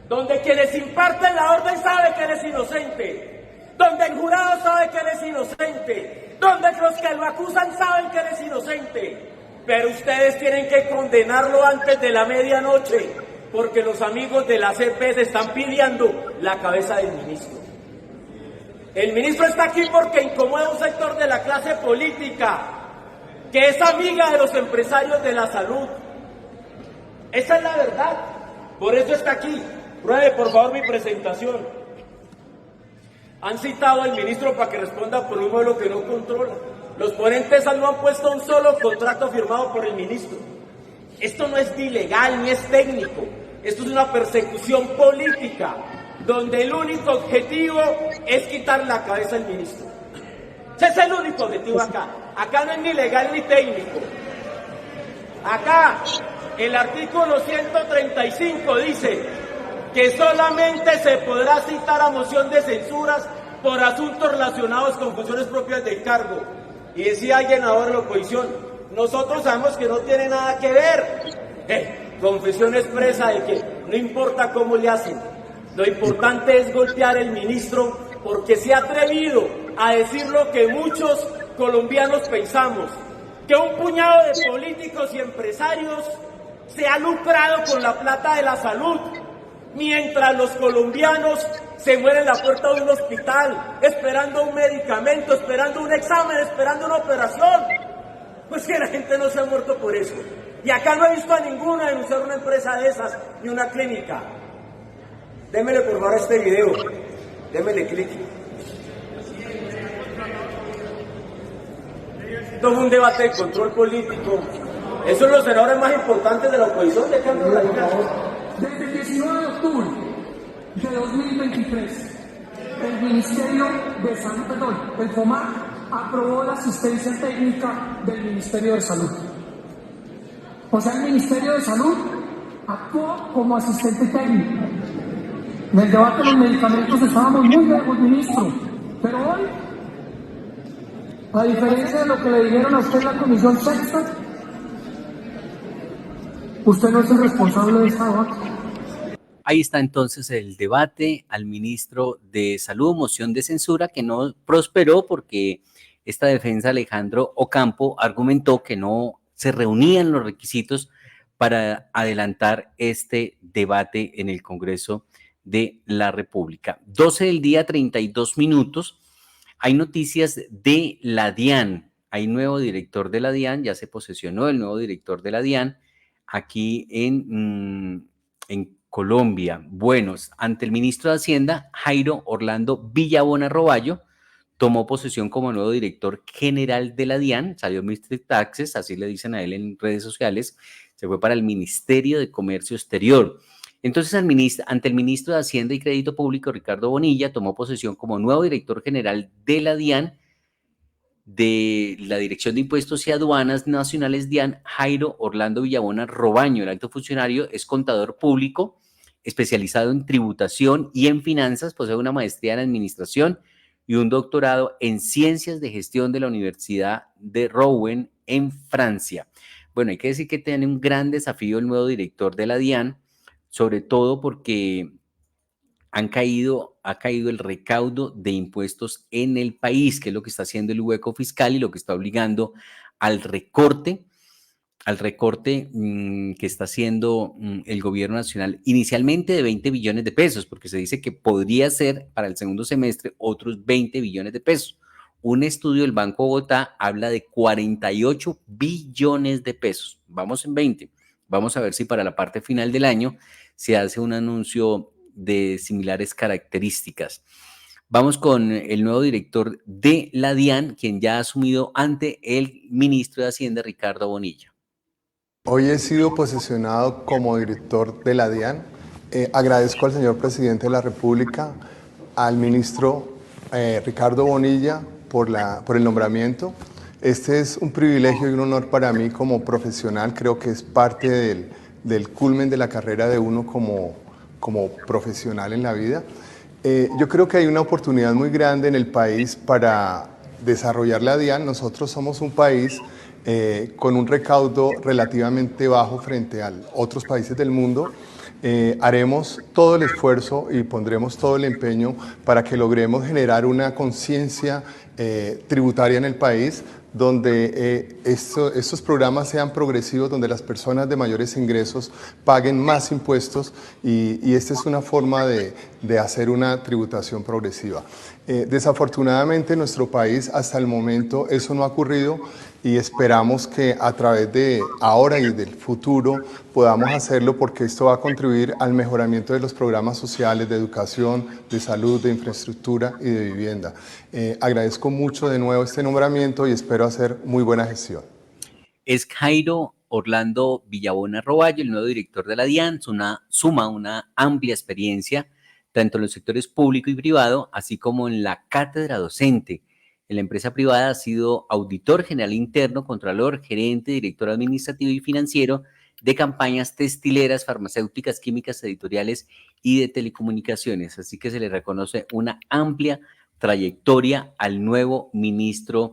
donde quienes imparten la orden saben que él es inocente, donde el jurado sabe que él es inocente, donde los que lo acusan saben que él es inocente, pero ustedes tienen que condenarlo antes de la medianoche, porque los amigos de la CP se están pidiendo la cabeza del ministro. El ministro está aquí porque incomoda a un sector de la clase política, que es amiga de los empresarios de la salud. Esa es la verdad, por eso está aquí. Pruebe, por favor, mi presentación. Han citado al ministro para que responda por un modelo que no controla. Los ponentes no han puesto un solo contrato firmado por el ministro. Esto no es ni legal ni es técnico. Esto es una persecución política, donde el único objetivo es quitar la cabeza al ministro. Ese es el único objetivo acá. Acá no es ni legal ni técnico. Acá, el artículo 135 dice que solamente se podrá citar a moción de censuras por asuntos relacionados con funciones propias del cargo. Y decía alguien ahora en la oposición, nosotros sabemos que no tiene nada que ver. Confesión expresa de que no importa cómo le hacen, lo importante es golpear al ministro porque se ha atrevido a decir lo que muchos colombianos pensamos, que un puñado de políticos y empresarios se ha lucrado con la plata de la salud, mientras los colombianos se mueren en la puerta de un hospital, esperando un medicamento, esperando un examen, esperando una operación. Pues que la gente no se ha muerto por eso. Y acá no he visto a ninguna denunciar una empresa de esas, ni una clínica. Démele por favor a este video, démele clic. Esto fue un debate de control político. Esos son los senadores más importantes de la oposición de Cambio Radical. Desde el 19 de octubre de 2023, el Ministerio de Salud, el FOMAC, aprobó la asistencia técnica del Ministerio de Salud. O sea, el Ministerio de Salud actuó como asistente técnico. En el debate de los medicamentos estábamos muy lejos, ministro, pero hoy, a diferencia de lo que le dijeron a usted en la Comisión Sexta, usted no es el responsable de esta debate. Ahí está entonces el debate al ministro de Salud, moción de censura que no prosperó porque esta defensa, Alejandro Ocampo, argumentó que no se reunían los requisitos para adelantar este debate en el Congreso de la República. 12 del día, 32 minutos. Hay noticias de la DIAN. Hay nuevo director de la DIAN, ya se posesionó el nuevo director de la DIAN aquí en Colombia. Bueno, ante el ministro de Hacienda, Jairo Orlando Villabona Roballo, tomó posesión como nuevo director general de la DIAN, salió Mr. Taxes, así le dicen a él en redes sociales, se fue para el Ministerio de Comercio Exterior. Entonces, ante el ministro de Hacienda y Crédito Público, Ricardo Bonilla, tomó posesión como nuevo director general de la DIAN, de la Dirección de Impuestos y Aduanas Nacionales DIAN, Jairo Orlando Villabona Robaño. El alto funcionario es contador público, especializado en tributación y en finanzas, posee una maestría en administración y un doctorado en ciencias de gestión de la Universidad de Rouen en Francia. Bueno, hay que decir que tiene un gran desafío el nuevo director de la DIAN, sobre todo porque ha caído el recaudo de impuestos en el país, que es lo que está haciendo el hueco fiscal y lo que está obligando al recorte que está haciendo el gobierno nacional, inicialmente de 20 billones de pesos, porque se dice que podría ser para el segundo semestre otros 20 billones de pesos. Un estudio del Banco Bogotá habla de 48 billones de pesos. Vamos en 20. Vamos a ver si para la parte final del año se hace un anuncio de similares características. Vamos con el nuevo director de la DIAN, quien ya ha asumido ante el ministro de Hacienda, Ricardo Bonilla. Hoy he sido posesionado como director de la DIAN. Agradezco al señor presidente de la República, al ministro Ricardo Bonilla por el nombramiento. Este es un privilegio y un honor para mí como profesional. Creo que es parte del culmen de la carrera de uno como profesional en la vida. Yo creo que hay una oportunidad muy grande en el país para desarrollar la DIAN. Nosotros somos un país con un recaudo relativamente bajo frente a otros países del mundo. Haremos todo el esfuerzo y pondremos todo el empeño para que logremos generar una conciencia tributaria en el país, donde estos programas sean progresivos, donde las personas de mayores ingresos paguen más impuestos y esta es una forma de hacer una tributación progresiva. Desafortunadamente en nuestro país hasta el momento eso no ha ocurrido y esperamos que a través de ahora y del futuro podamos hacerlo, porque esto va a contribuir al mejoramiento de los programas sociales, de educación, de salud, de infraestructura y de vivienda. Agradezco mucho de nuevo este nombramiento y espero hacer muy buena gestión. Es Jairo Orlando Villabona Roballo, el nuevo director de la DIAN, suma una amplia experiencia tanto en los sectores público y privado, así como en la cátedra docente. En la empresa privada ha sido auditor general interno, contralor, gerente, director administrativo y financiero de campañas textileras, farmacéuticas, químicas, editoriales y de telecomunicaciones. Así que se le reconoce una amplia trayectoria al nuevo ministro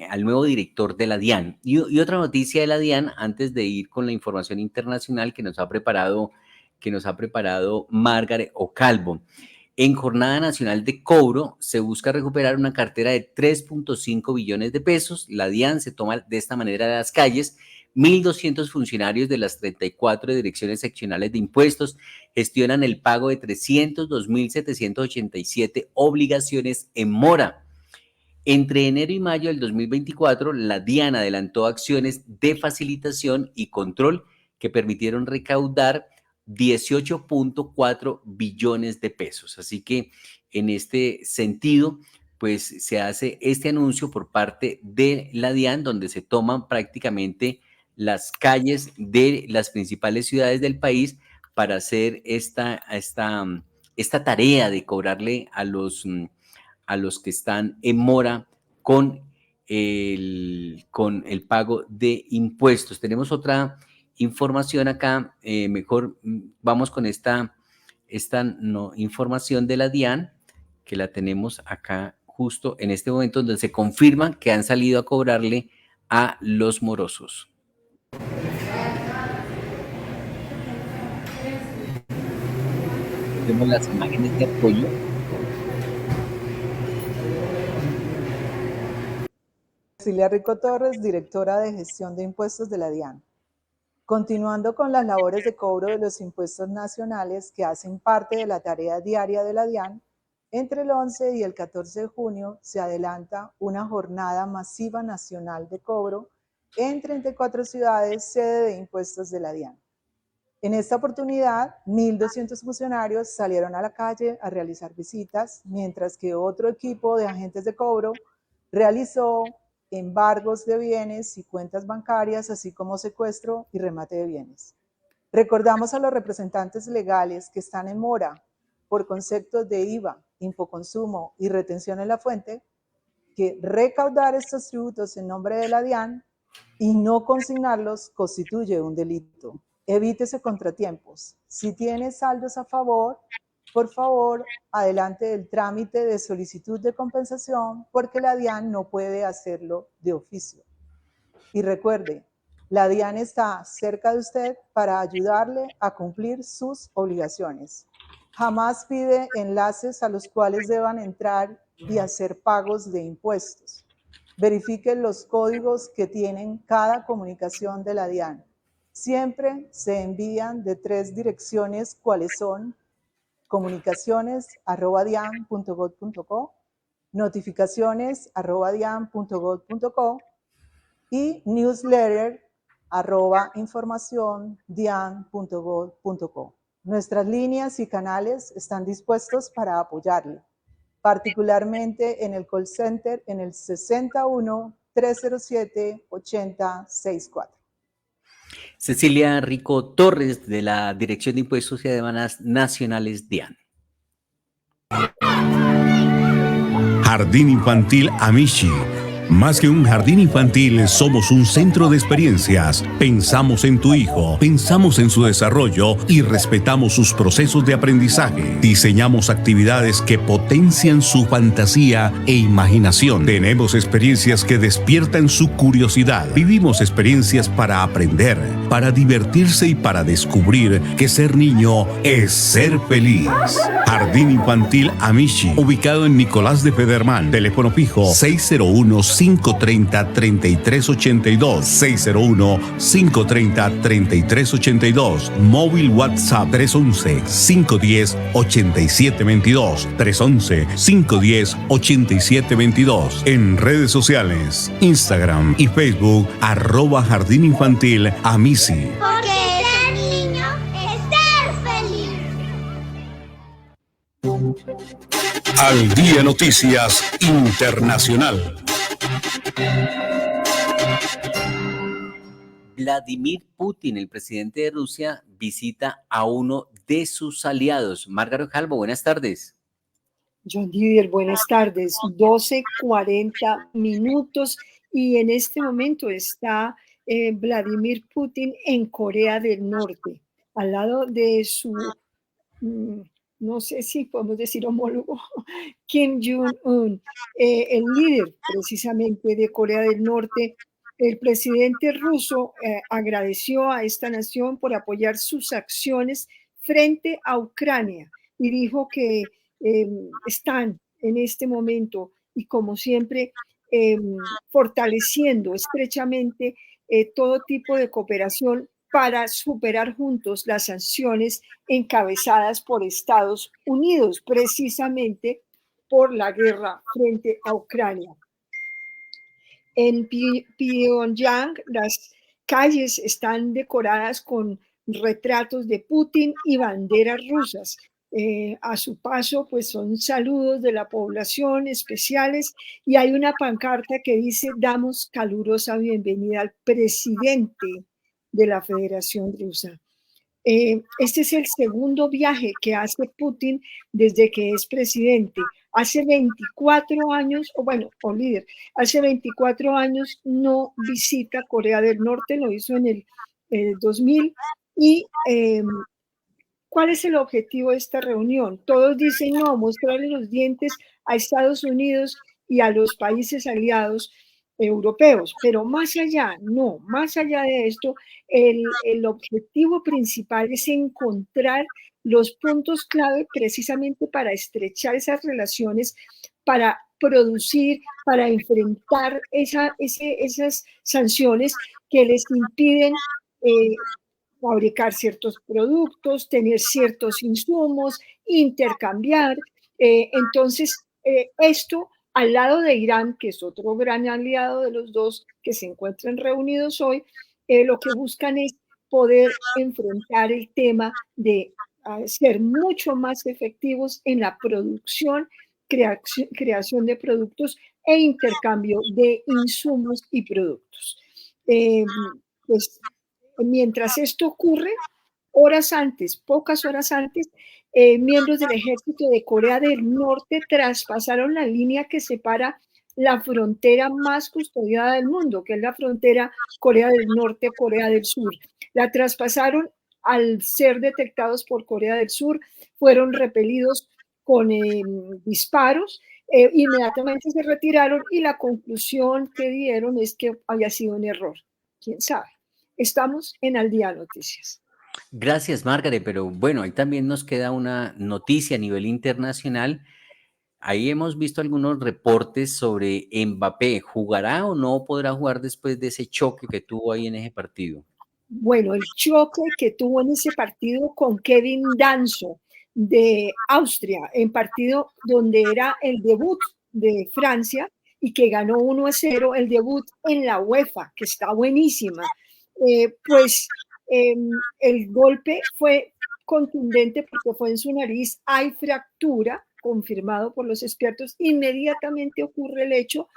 al nuevo director de la DIAN. Y otra noticia de la DIAN, antes de ir con la información internacional que nos ha preparado Margaret Ocalvo. En Jornada Nacional de Cobro se busca recuperar una cartera de 3.5 billones de pesos. La DIAN se toma de esta manera las calles. 1.200 funcionarios de las 34 direcciones seccionales de impuestos gestionan el pago de 302.787 obligaciones en mora. Entre enero y mayo del 2024, la DIAN adelantó acciones de facilitación y control que permitieron recaudar 18.4 billones de pesos. Así que en este sentido, pues se hace este anuncio por parte de la DIAN, donde se toman prácticamente las calles de las principales ciudades del país para hacer esta tarea de cobrarle a los que están en mora con el pago de impuestos. Tenemos otra información acá, mejor vamos con esta información de la DIAN, que la tenemos acá justo en este momento, donde se confirma que han salido a cobrarle a los morosos. Vemos las imágenes de apoyo. Cecilia Rico Torres, directora de gestión de impuestos de la DIAN. Continuando con las labores de cobro de los impuestos nacionales que hacen parte de la tarea diaria de la DIAN, entre el 11 y el 14 de junio se adelanta una jornada masiva nacional de cobro en 34 ciudades sede de impuestos de la DIAN. En esta oportunidad, 1.200 funcionarios salieron a la calle a realizar visitas, mientras que otro equipo de agentes de cobro realizó embargos de bienes y cuentas bancarias, así como secuestro y remate de bienes. Recordamos a los representantes legales que están en mora por conceptos de IVA, infoconsumo y retención en la fuente, que recaudar estos tributos en nombre de la DIAN y no consignarlos constituye un delito. Evítese contratiempos. Si tiene saldos a favor, por favor, adelante el trámite de solicitud de compensación porque la DIAN no puede hacerlo de oficio. Y recuerde, la DIAN está cerca de usted para ayudarle a cumplir sus obligaciones. Jamás pide enlaces a los cuales deban entrar y hacer pagos de impuestos. Verifique los códigos que tienen cada comunicación de la DIAN. Siempre se envían de 3 direcciones, cuáles son comunicaciones@dian.gov.co, notificaciones@dian.gov.co y newsletter@informaciondian.gov.co. Nuestras líneas y canales están dispuestos para apoyarle, particularmente en el call center en el 61-307-8064. Cecilia Rico Torres, de la Dirección de Impuestos y Aduanas Nacionales DIAN. Jardín Infantil Amishi. Más que un jardín infantil, somos un centro de experiencias. Pensamos en tu hijo, pensamos en su desarrollo y respetamos sus procesos de aprendizaje. Diseñamos actividades que potencian su fantasía e imaginación. Tenemos experiencias que despiertan su curiosidad. Vivimos experiencias para aprender, para divertirse y para descubrir que ser niño es ser feliz. Jardín Infantil Amishi, ubicado en Nicolás de Federman. Teléfono fijo 601-530-3382. 601-530-3382. Móvil WhatsApp 311-510-8722. 311-510-8722. En redes sociales, Instagram y Facebook, @Jardín Infantil Amishi. Porque ser niño es ser feliz. Al Día Noticias Internacional. Vladimir Putin, el presidente de Rusia, visita a uno de sus aliados. Margaret Calvo, buenas tardes. John Didier, buenas tardes. 12:40 minutos y en este momento está Vladimir Putin en Corea del Norte, al lado de su, no sé si podemos decir homólogo, Kim Jong-un, el líder precisamente de Corea del Norte. El presidente ruso agradeció a esta nación por apoyar sus acciones frente a Ucrania y dijo que están en este momento y como siempre fortaleciendo estrechamente todo tipo de cooperación para superar juntos las sanciones encabezadas por Estados Unidos, precisamente por la guerra frente a Ucrania. En Pyongyang, las calles están decoradas con retratos de Putin y banderas rusas. A su paso, pues son saludos de la población especiales y hay una pancarta que dice: damos calurosa bienvenida al presidente de la Federación Rusa. Este es el segundo viaje que hace Putin desde que es presidente. Hace 24 años, hace 24 años no visita Corea del Norte, lo hizo en el 2000. Y ¿cuál es el objetivo de esta reunión? Todos dicen no, mostrarle los dientes a Estados Unidos y a los países aliados europeos, pero más allá de esto, el objetivo principal es encontrar los puntos clave precisamente para estrechar esas relaciones, para producir, para enfrentar esas sanciones que les impiden fabricar ciertos productos, tener ciertos insumos, intercambiar. Entonces, esto al lado de Irán, que es otro gran aliado de los dos que se encuentran reunidos hoy, lo que buscan es poder enfrentar el tema de ser mucho más efectivos en la producción, creación de productos e intercambio de insumos y productos. Pues mientras esto ocurre, pocas horas antes, miembros del ejército de Corea del Norte traspasaron la línea que separa la frontera más custodiada del mundo, que es la frontera Corea del Norte-Corea del Sur. La traspasaron al ser detectados por Corea del Sur, fueron repelidos con disparos, inmediatamente se retiraron y la conclusión que dieron es que había sido un error. ¿Quién sabe? Estamos en Al Día Noticias. Gracias, Margaret, pero bueno, ahí también nos queda una noticia a nivel internacional. Ahí hemos visto algunos reportes sobre Mbappé. ¿Jugará o no podrá jugar después de ese choque que tuvo ahí en ese partido? Bueno, el choque que tuvo en ese partido con Kevin Danso de Austria, en partido donde era el debut de Francia y que ganó 1-0, el debut en la UEFA, que está buenísima. El golpe fue contundente porque fue en su nariz, hay fractura, confirmado por los expertos, inmediatamente ocurre el hecho,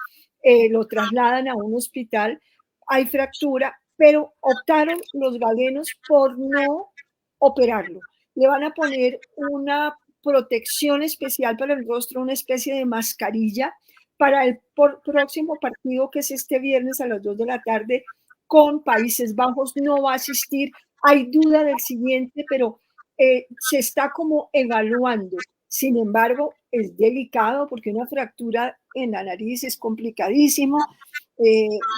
lo trasladan a un hospital, hay fractura, pero optaron los galenos por no operarlo. Le van a poner una protección especial para el rostro, una especie de mascarilla para el próximo partido, que es este viernes a las 2 de la tarde con Países Bajos. No va a asistir, hay duda del siguiente, pero se está como evaluando. Sin embargo, es delicado porque una fractura en la nariz es complicadísimo.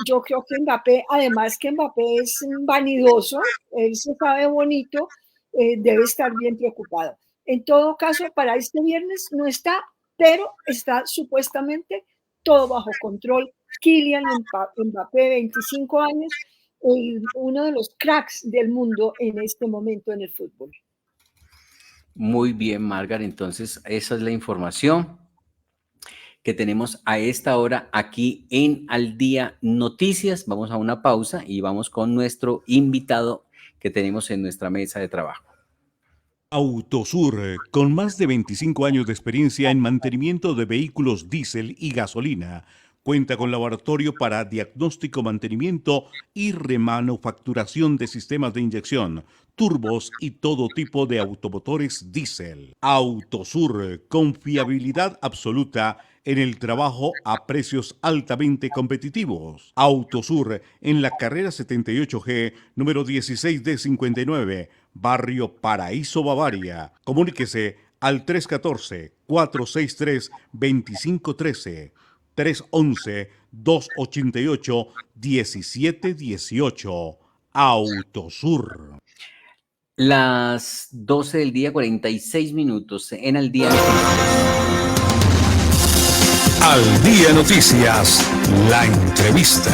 Yo creo que Mbappé, además que Mbappé es vanidoso, él se sabe bonito, debe estar bien preocupado. En todo caso, para este viernes no está, pero está supuestamente todo bajo control. Kylian Mbappé, 25 años, uno de los cracks del mundo en este momento en el fútbol. Muy bien, Margaret. Entonces, esa es la información que tenemos a esta hora aquí en Al Día Noticias. Vamos a una pausa y vamos con nuestro invitado que tenemos en nuestra mesa de trabajo. Autosur, con más de 25 años de experiencia en mantenimiento de vehículos diésel y gasolina, Cuenta con laboratorio para diagnóstico, mantenimiento y remanufacturación de sistemas de inyección, turbos y todo tipo de automotores diésel. Autosur, confiabilidad absoluta en el trabajo a precios altamente competitivos. Autosur en la carrera 78G, número 16D59, barrio Paraíso, Bavaria. Comuníquese al 314-463-2513. 311-288-1718. Autosur. Las 12 del día, 46 minutos en Al Día Noticias. Al Día Noticias, la entrevista.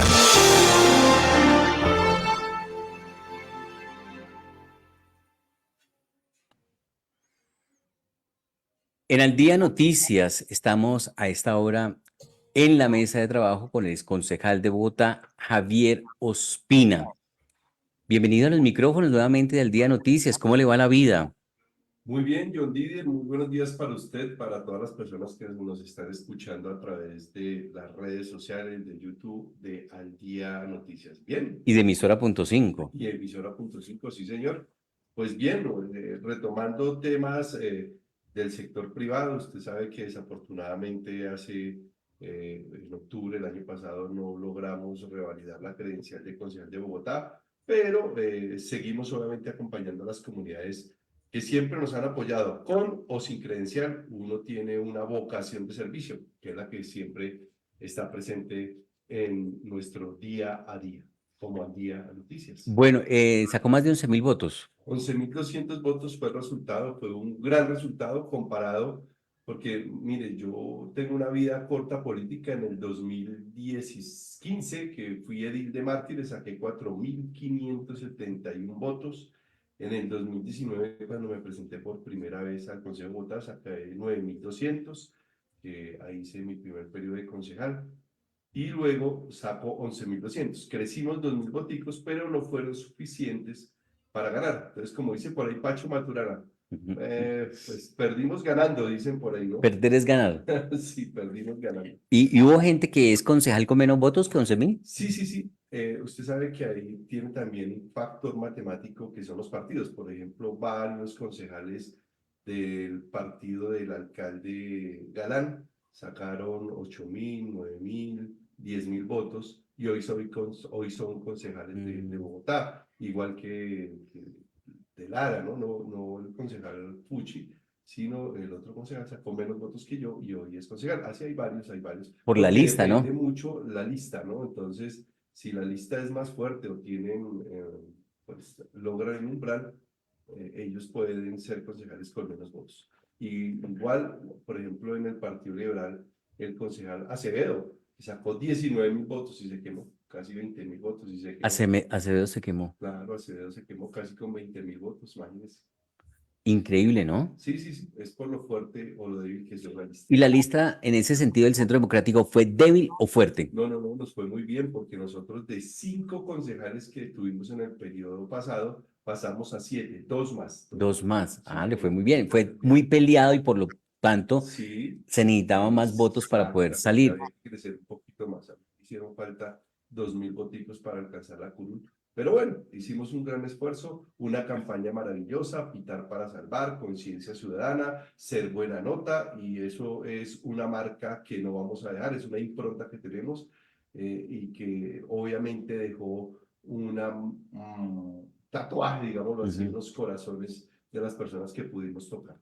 En Al Día Noticias estamos a esta hora en la mesa de trabajo con el exconcejal de Bogotá, Javier Ospina. Bienvenido a los micrófonos nuevamente de Al Día Noticias. ¿Cómo le va la vida? Muy bien, John Didier, muy buenos días para usted, para todas las personas que nos están escuchando a través de las redes sociales, de YouTube, de Al Día Noticias. Bien. Y de Emisora.5. Y Emisora.5, sí, señor. Pues bien, retomando temas del sector privado, usted sabe que desafortunadamente en octubre del año pasado no logramos revalidar la credencial de concejal de Bogotá, pero seguimos obviamente acompañando a las comunidades que siempre nos han apoyado, con o sin credencial. Uno tiene una vocación de servicio, que es la que siempre está presente en nuestro día a día, como Al Día Noticias. Bueno, sacó más de 11.000 votos. 11.200 votos fue el resultado, fue un gran resultado comparado, porque mire, yo tengo una vida corta política. En el 2015, que fui edil de Mártires, saqué 4.571 votos. En el 2019, cuando me presenté por primera vez al Consejo de Bogotá, saqué 9.200, ahí hice mi primer periodo de concejal, y luego saco 11.200. Crecimos 2.000 voticos, pero no fueron suficientes para ganar. Entonces, como dice por ahí Pacho Maturana, pues perdimos ganando, dicen por ahí, ¿no? Perder es ganar. Sí, perdimos ganando. ¿Y hubo gente que es concejal con menos votos que 11.000? Sí, sí, sí. Usted sabe que ahí tiene también un factor matemático que son los partidos. Por ejemplo, varios concejales del partido del alcalde Galán sacaron 8.000, 9.000, 10.000 votos, y hoy son concejales de Bogotá, igual que de Lara, ¿no? No el concejal Pucci, sino el otro concejal sacó menos votos que yo y hoy es concejal. Así hay varios. Por la lista, ¿no? Depende mucho la lista, ¿no? Entonces, si la lista es más fuerte o pues logran un umbral, ellos pueden ser concejales con menos votos. Y igual, por ejemplo, en el Partido Liberal, el concejal Acevedo, que sacó 19.000 votos y se quemó, casi 20.000 votos y se quemó. Acevedo se quemó. Claro, Acevedo se quemó casi con 20.000 votos, imagínense. Increíble, ¿no? Sí, es por lo fuerte o lo débil que es la lista. ¿Y la lista, en ese sentido, del Centro Democrático, fue débil o fuerte? No, nos fue muy bien, porque nosotros de 5 concejales que tuvimos en el periodo pasado, pasamos a 7, 2 más. 2 más. Le fue muy bien. Fue muy peleado y por lo tanto se necesitaban más votos para poder salir. Había que crecer un poquito más. Hicieron falta 2.000 voticos para alcanzar la curul. Pero bueno, hicimos un gran esfuerzo, una campaña maravillosa, Pitar para Salvar, conciencia ciudadana, ser buena nota, y eso es una marca que no vamos a dejar, es una impronta que tenemos, y que obviamente dejó una tatuaje, digámoslo así, en los corazones de las personas que pudimos tocar.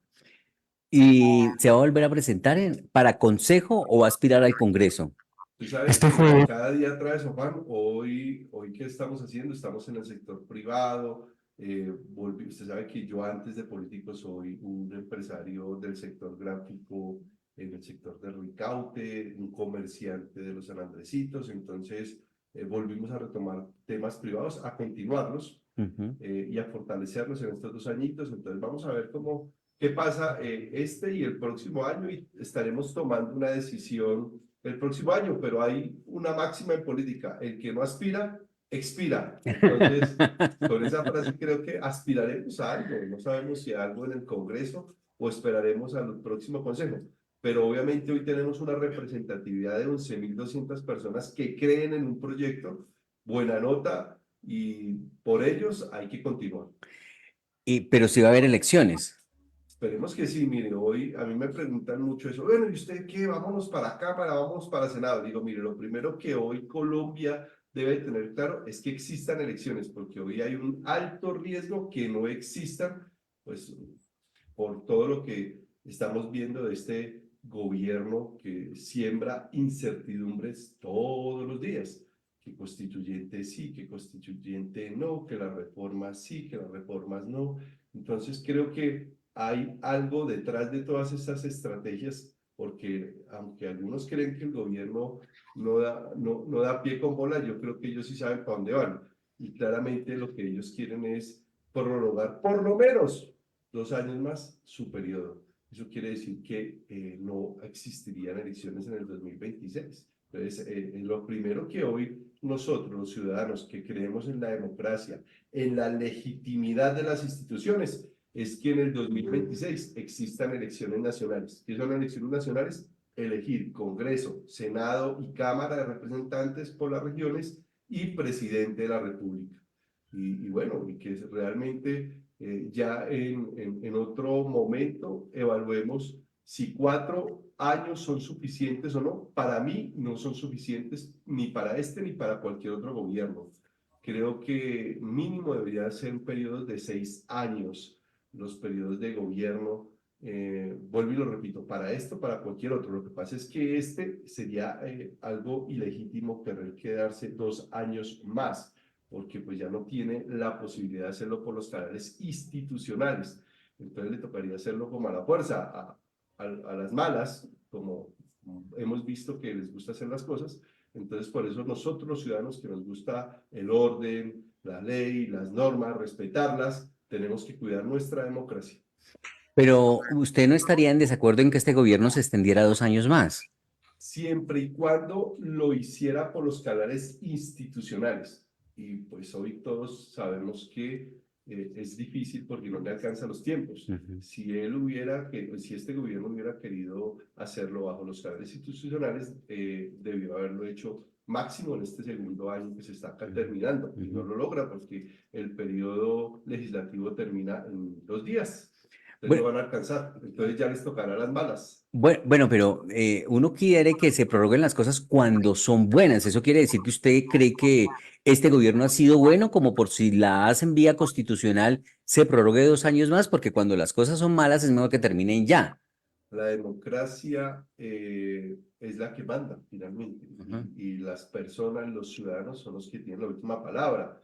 ¿Y se va a volver a presentar para consejo o va a aspirar al Congreso? Tú sabes que cada día trae su afán. Hoy, ¿qué estamos haciendo? Estamos en el sector privado. Usted sabe que yo, antes de político, soy un empresario del sector gráfico, en el sector de Ricaute, un comerciante de los San Andresitos. Entonces, volvimos a retomar temas privados, a continuarlos y a fortalecerlos en estos 2 añitos. Entonces, vamos a ver qué pasa este y el próximo año, y estaremos tomando una decisión el próximo año, pero hay una máxima en política: el que no aspira, expira. Entonces, con esa frase creo que aspiraremos a algo. No sabemos si a algo en el Congreso o esperaremos al próximo consejo, pero obviamente hoy tenemos una representatividad de 11.200 personas que creen en un proyecto, buena nota, y por ellos hay que continuar. Pero si va a haber elecciones. Esperemos que sí. Mire, hoy a mí me preguntan mucho eso, bueno, ¿y usted qué? Vámonos para Cámara, vamos para Senado. Digo, mire, lo primero que hoy Colombia debe tener claro es que existan elecciones, porque hoy hay un alto riesgo que no existan, pues por todo lo que estamos viendo de este gobierno que siembra incertidumbres todos los días. Que constituyente sí, que constituyente no, que las reformas sí, que las reformas no. Entonces creo que hay algo detrás de todas estas estrategias, porque aunque algunos creen que el gobierno no da pie con bola, yo creo que ellos sí saben para dónde van. Y claramente lo que ellos quieren es prorrogar por lo menos 2 años más su periodo. Eso quiere decir que no existirían elecciones en el 2026. Entonces, lo primero que hoy nosotros, los ciudadanos que creemos en la democracia, en la legitimidad de las instituciones, es que en el 2026 existan elecciones nacionales. ¿Qué son elecciones nacionales? Elegir Congreso, Senado y Cámara de Representantes por las regiones y Presidente de la República. Y bueno, y que realmente ya en otro momento evaluemos si 4 años son suficientes o no. Para mí no son suficientes ni para este ni para cualquier otro gobierno. Creo que mínimo debería ser un periodo de 6 años los periodos de gobierno. Vuelvo y lo repito, para esto, para cualquier otro. Lo que pasa es que este sería algo ilegítimo querer quedarse 2 años más, porque pues ya no tiene la posibilidad de hacerlo por los canales institucionales. Entonces le tocaría hacerlo como a la fuerza, a las malas, como hemos visto que les gusta hacer las cosas. Entonces por eso nosotros los ciudadanos que nos gusta el orden, la ley, las normas, respetarlas, tenemos que cuidar nuestra democracia. Pero usted no estaría en desacuerdo en que este gobierno se extendiera 2 años más. Siempre y cuando lo hiciera por los canales institucionales. Y pues hoy todos sabemos que es difícil porque no le alcanzan los tiempos. Si este gobierno hubiera querido hacerlo bajo los canales institucionales, debió haberlo hecho máximo en este segundo año que se está terminando. Y no lo logra porque el periodo legislativo termina en 2 días. Entonces no van a alcanzar. Entonces ya les tocará las malas. Bueno, pero uno quiere que se prorroguen las cosas cuando son buenas. Eso quiere decir que usted cree que este gobierno ha sido bueno, como por si la hacen vía constitucional, se prorrogue 2 años más, porque cuando las cosas son malas es mejor que terminen ya. La democracia es la que manda finalmente, y las personas, los ciudadanos son los que tienen la última palabra.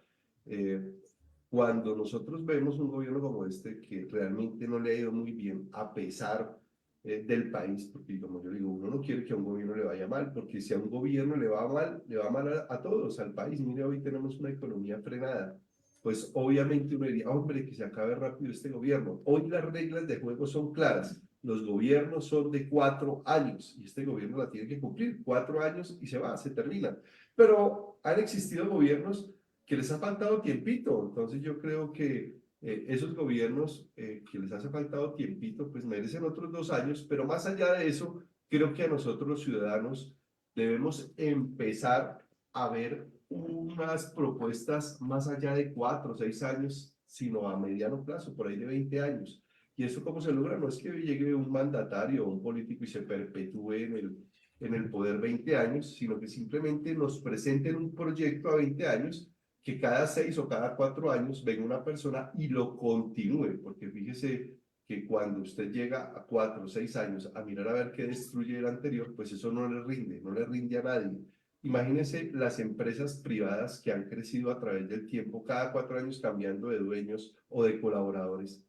Cuando nosotros vemos un gobierno como este que realmente no le ha ido muy bien a pesar del país, porque como yo digo, uno no quiere que a un gobierno le vaya mal, porque si a un gobierno le va mal a todos, al país. Mire, hoy tenemos una economía frenada. Pues obviamente uno diría, hombre, que se acabe rápido este gobierno. Hoy las reglas de juego son claras. Los gobiernos son de 4 años y este gobierno la tiene que cumplir. 4 años y se termina. Pero han existido gobiernos que les ha faltado tiempito. Entonces yo creo que esos gobiernos que les hace faltado tiempito, pues merecen otros 2 años. Pero más allá de eso, creo que a nosotros los ciudadanos debemos empezar a ver unas propuestas más allá de 4 o 6 años, sino a mediano plazo, por ahí de 20 años. ¿Y eso cómo se logra? No es que llegue un mandatario o un político y se perpetúe en el poder 20 años, sino que simplemente nos presenten un proyecto a 20 años, que cada 6 o cada 4 años venga una persona y lo continúe, porque fíjese que cuando usted llega a 4 o 6 años a mirar a ver qué destruye el anterior, pues eso no le rinde a nadie. Imagínense las empresas privadas que han crecido a través del tiempo, cada 4 años cambiando de dueños o de colaboradores.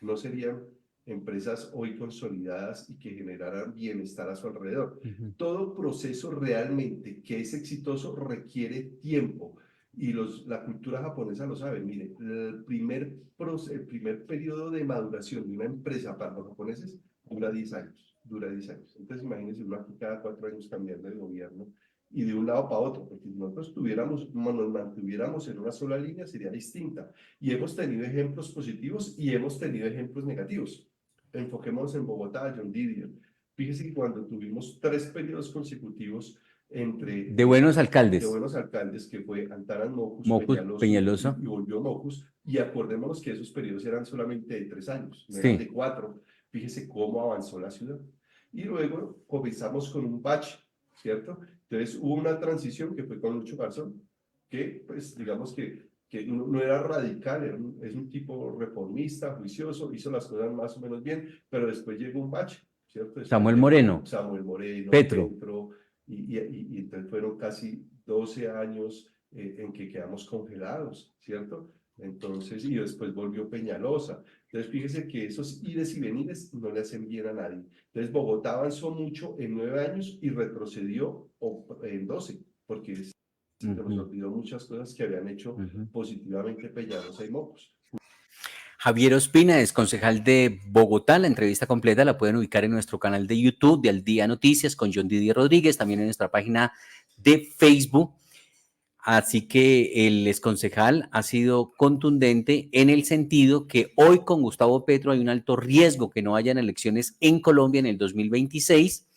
No serían empresas hoy consolidadas y que generaran bienestar a su alrededor. Todo proceso realmente que es exitoso requiere tiempo, y la cultura japonesa lo sabe. Mire, el primer periodo de maduración de una empresa para los japoneses dura 10 años. Entonces imagínense uno aquí cada 4 años cambiando de gobierno y de un lado para otro, porque si nosotros nos mantuviéramos en una sola línea sería distinta. Y hemos tenido ejemplos positivos y hemos tenido ejemplos negativos. Enfoquémonos en Bogotá, John Didier. Fíjese que cuando tuvimos 3 periodos consecutivos de buenos alcaldes, que fue Antanas, Mocus, Peñalosa. Y volvió Mocus, y acordémonos que esos periodos eran solamente de 3 años, no eran de 4. Fíjese cómo avanzó la ciudad. Y luego comenzamos con un bache, ¿cierto? Entonces hubo una transición que fue con Lucho Garzón, que pues digamos que no era radical, es un tipo reformista, juicioso, hizo las cosas más o menos bien, pero después llegó un bache, ¿cierto? Después Samuel Moreno, Petro, y entonces fueron casi 12 años en que quedamos congelados, ¿cierto? Entonces, y después volvió Peñalosa. Entonces, fíjese que esos ires y venires no le hacen bien a nadie. Entonces, Bogotá avanzó mucho en 9 años y retrocedió en 12, porque se nos olvidó muchas cosas que habían hecho positivamente Peñalosa y Mocus. Javier Ospina es concejal de Bogotá. La entrevista completa la pueden ubicar en nuestro canal de YouTube de Al Día Noticias con John Didier Rodríguez, también en nuestra página de Facebook. Así que el exconcejal ha sido contundente en el sentido que hoy con Gustavo Petro hay un alto riesgo que no hayan elecciones en Colombia en el 2026.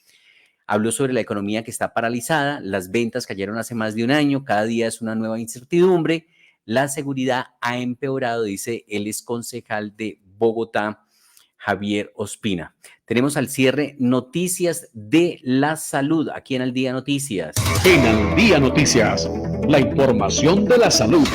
Habló sobre la economía que está paralizada, las ventas cayeron hace más de un año, cada día es una nueva incertidumbre, la seguridad ha empeorado, dice el exconcejal de Bogotá, Javier Ospina. Tenemos al cierre noticias de la salud aquí en Al Día Noticias. En Al Día Noticias, la información de la salud.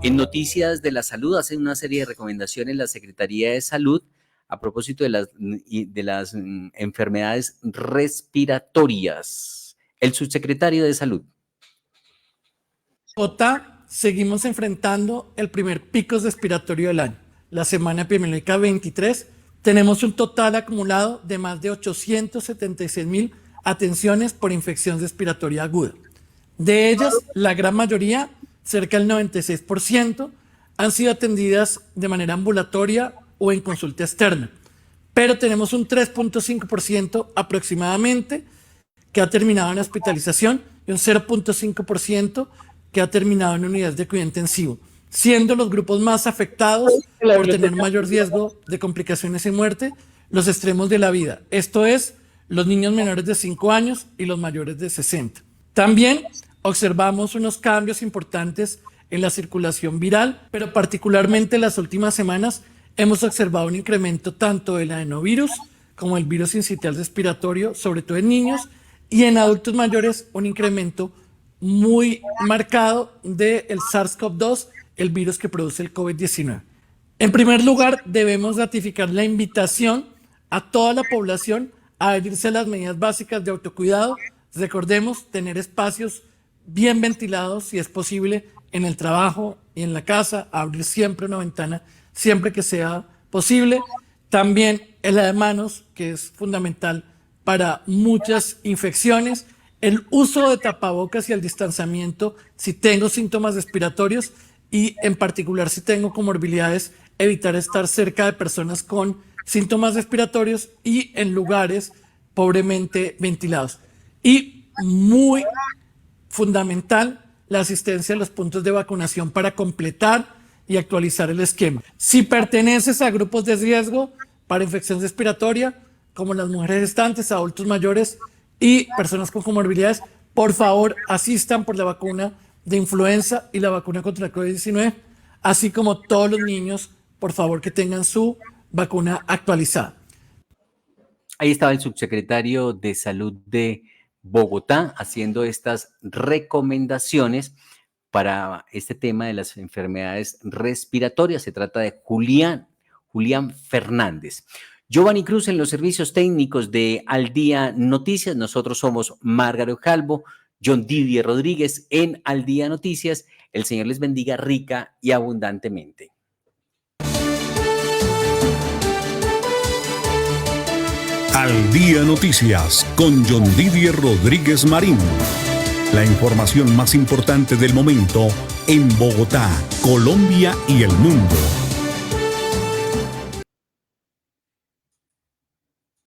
En Noticias de la Salud hacen una serie de recomendaciones la Secretaría de Salud a propósito de las enfermedades respiratorias. El subsecretario de Salud. Bogotá, seguimos enfrentando el primer pico respiratorio del año. La semana epidemiológica 23, tenemos un total acumulado de más de 876,000 atenciones por infección respiratoria aguda. De ellas, la gran mayoría, cerca del 96%, han sido atendidas de manera ambulatoria o en consulta externa. Pero tenemos un 3.5% aproximadamente que ha terminado en hospitalización y un 0.5% que ha terminado en unidades de cuidado intensivo, siendo los grupos más afectados por tener mayor riesgo de complicaciones y muerte los extremos de la vida. Esto es, los niños menores de 5 años y los mayores de 60. También observamos unos cambios importantes en la circulación viral, pero particularmente en las últimas semanas hemos observado un incremento tanto del adenovirus como el virus sincitial respiratorio, sobre todo en niños, y en adultos mayores un incremento muy marcado del SARS-CoV-2, el virus que produce el COVID-19. En primer lugar, debemos ratificar la invitación a toda la población a adherirse a las medidas básicas de autocuidado. Recordemos tener espacios bien ventilados, si es posible, en el trabajo y en la casa, abrir siempre una ventana, siempre que sea posible. También el lavado de manos, que es fundamental para muchas infecciones. El uso de tapabocas y el distanciamiento si tengo síntomas respiratorios y en particular si tengo comorbilidades, evitar estar cerca de personas con síntomas respiratorios y en lugares pobremente ventilados. Y muy fundamental, la asistencia a los puntos de vacunación para completar y actualizar el esquema. Si perteneces a grupos de riesgo para infección respiratoria, como las mujeres gestantes, adultos mayores y personas con comorbilidades, por favor asistan por la vacuna de influenza y la vacuna contra el COVID-19, así como todos los niños, por favor que tengan su vacuna actualizada. Ahí estaba el subsecretario de Salud de Bogotá haciendo estas recomendaciones para este tema de las enfermedades respiratorias. Se trata de Julián Fernández. Giovanni Cruz en los servicios técnicos de Al Día Noticias. Nosotros somos Margareth Calvo, John Didier Rodríguez en Al Día Noticias. El Señor les bendiga rica y abundantemente. Al Día Noticias con John Didier Rodríguez Marín. La información más importante del momento en Bogotá, Colombia y el mundo.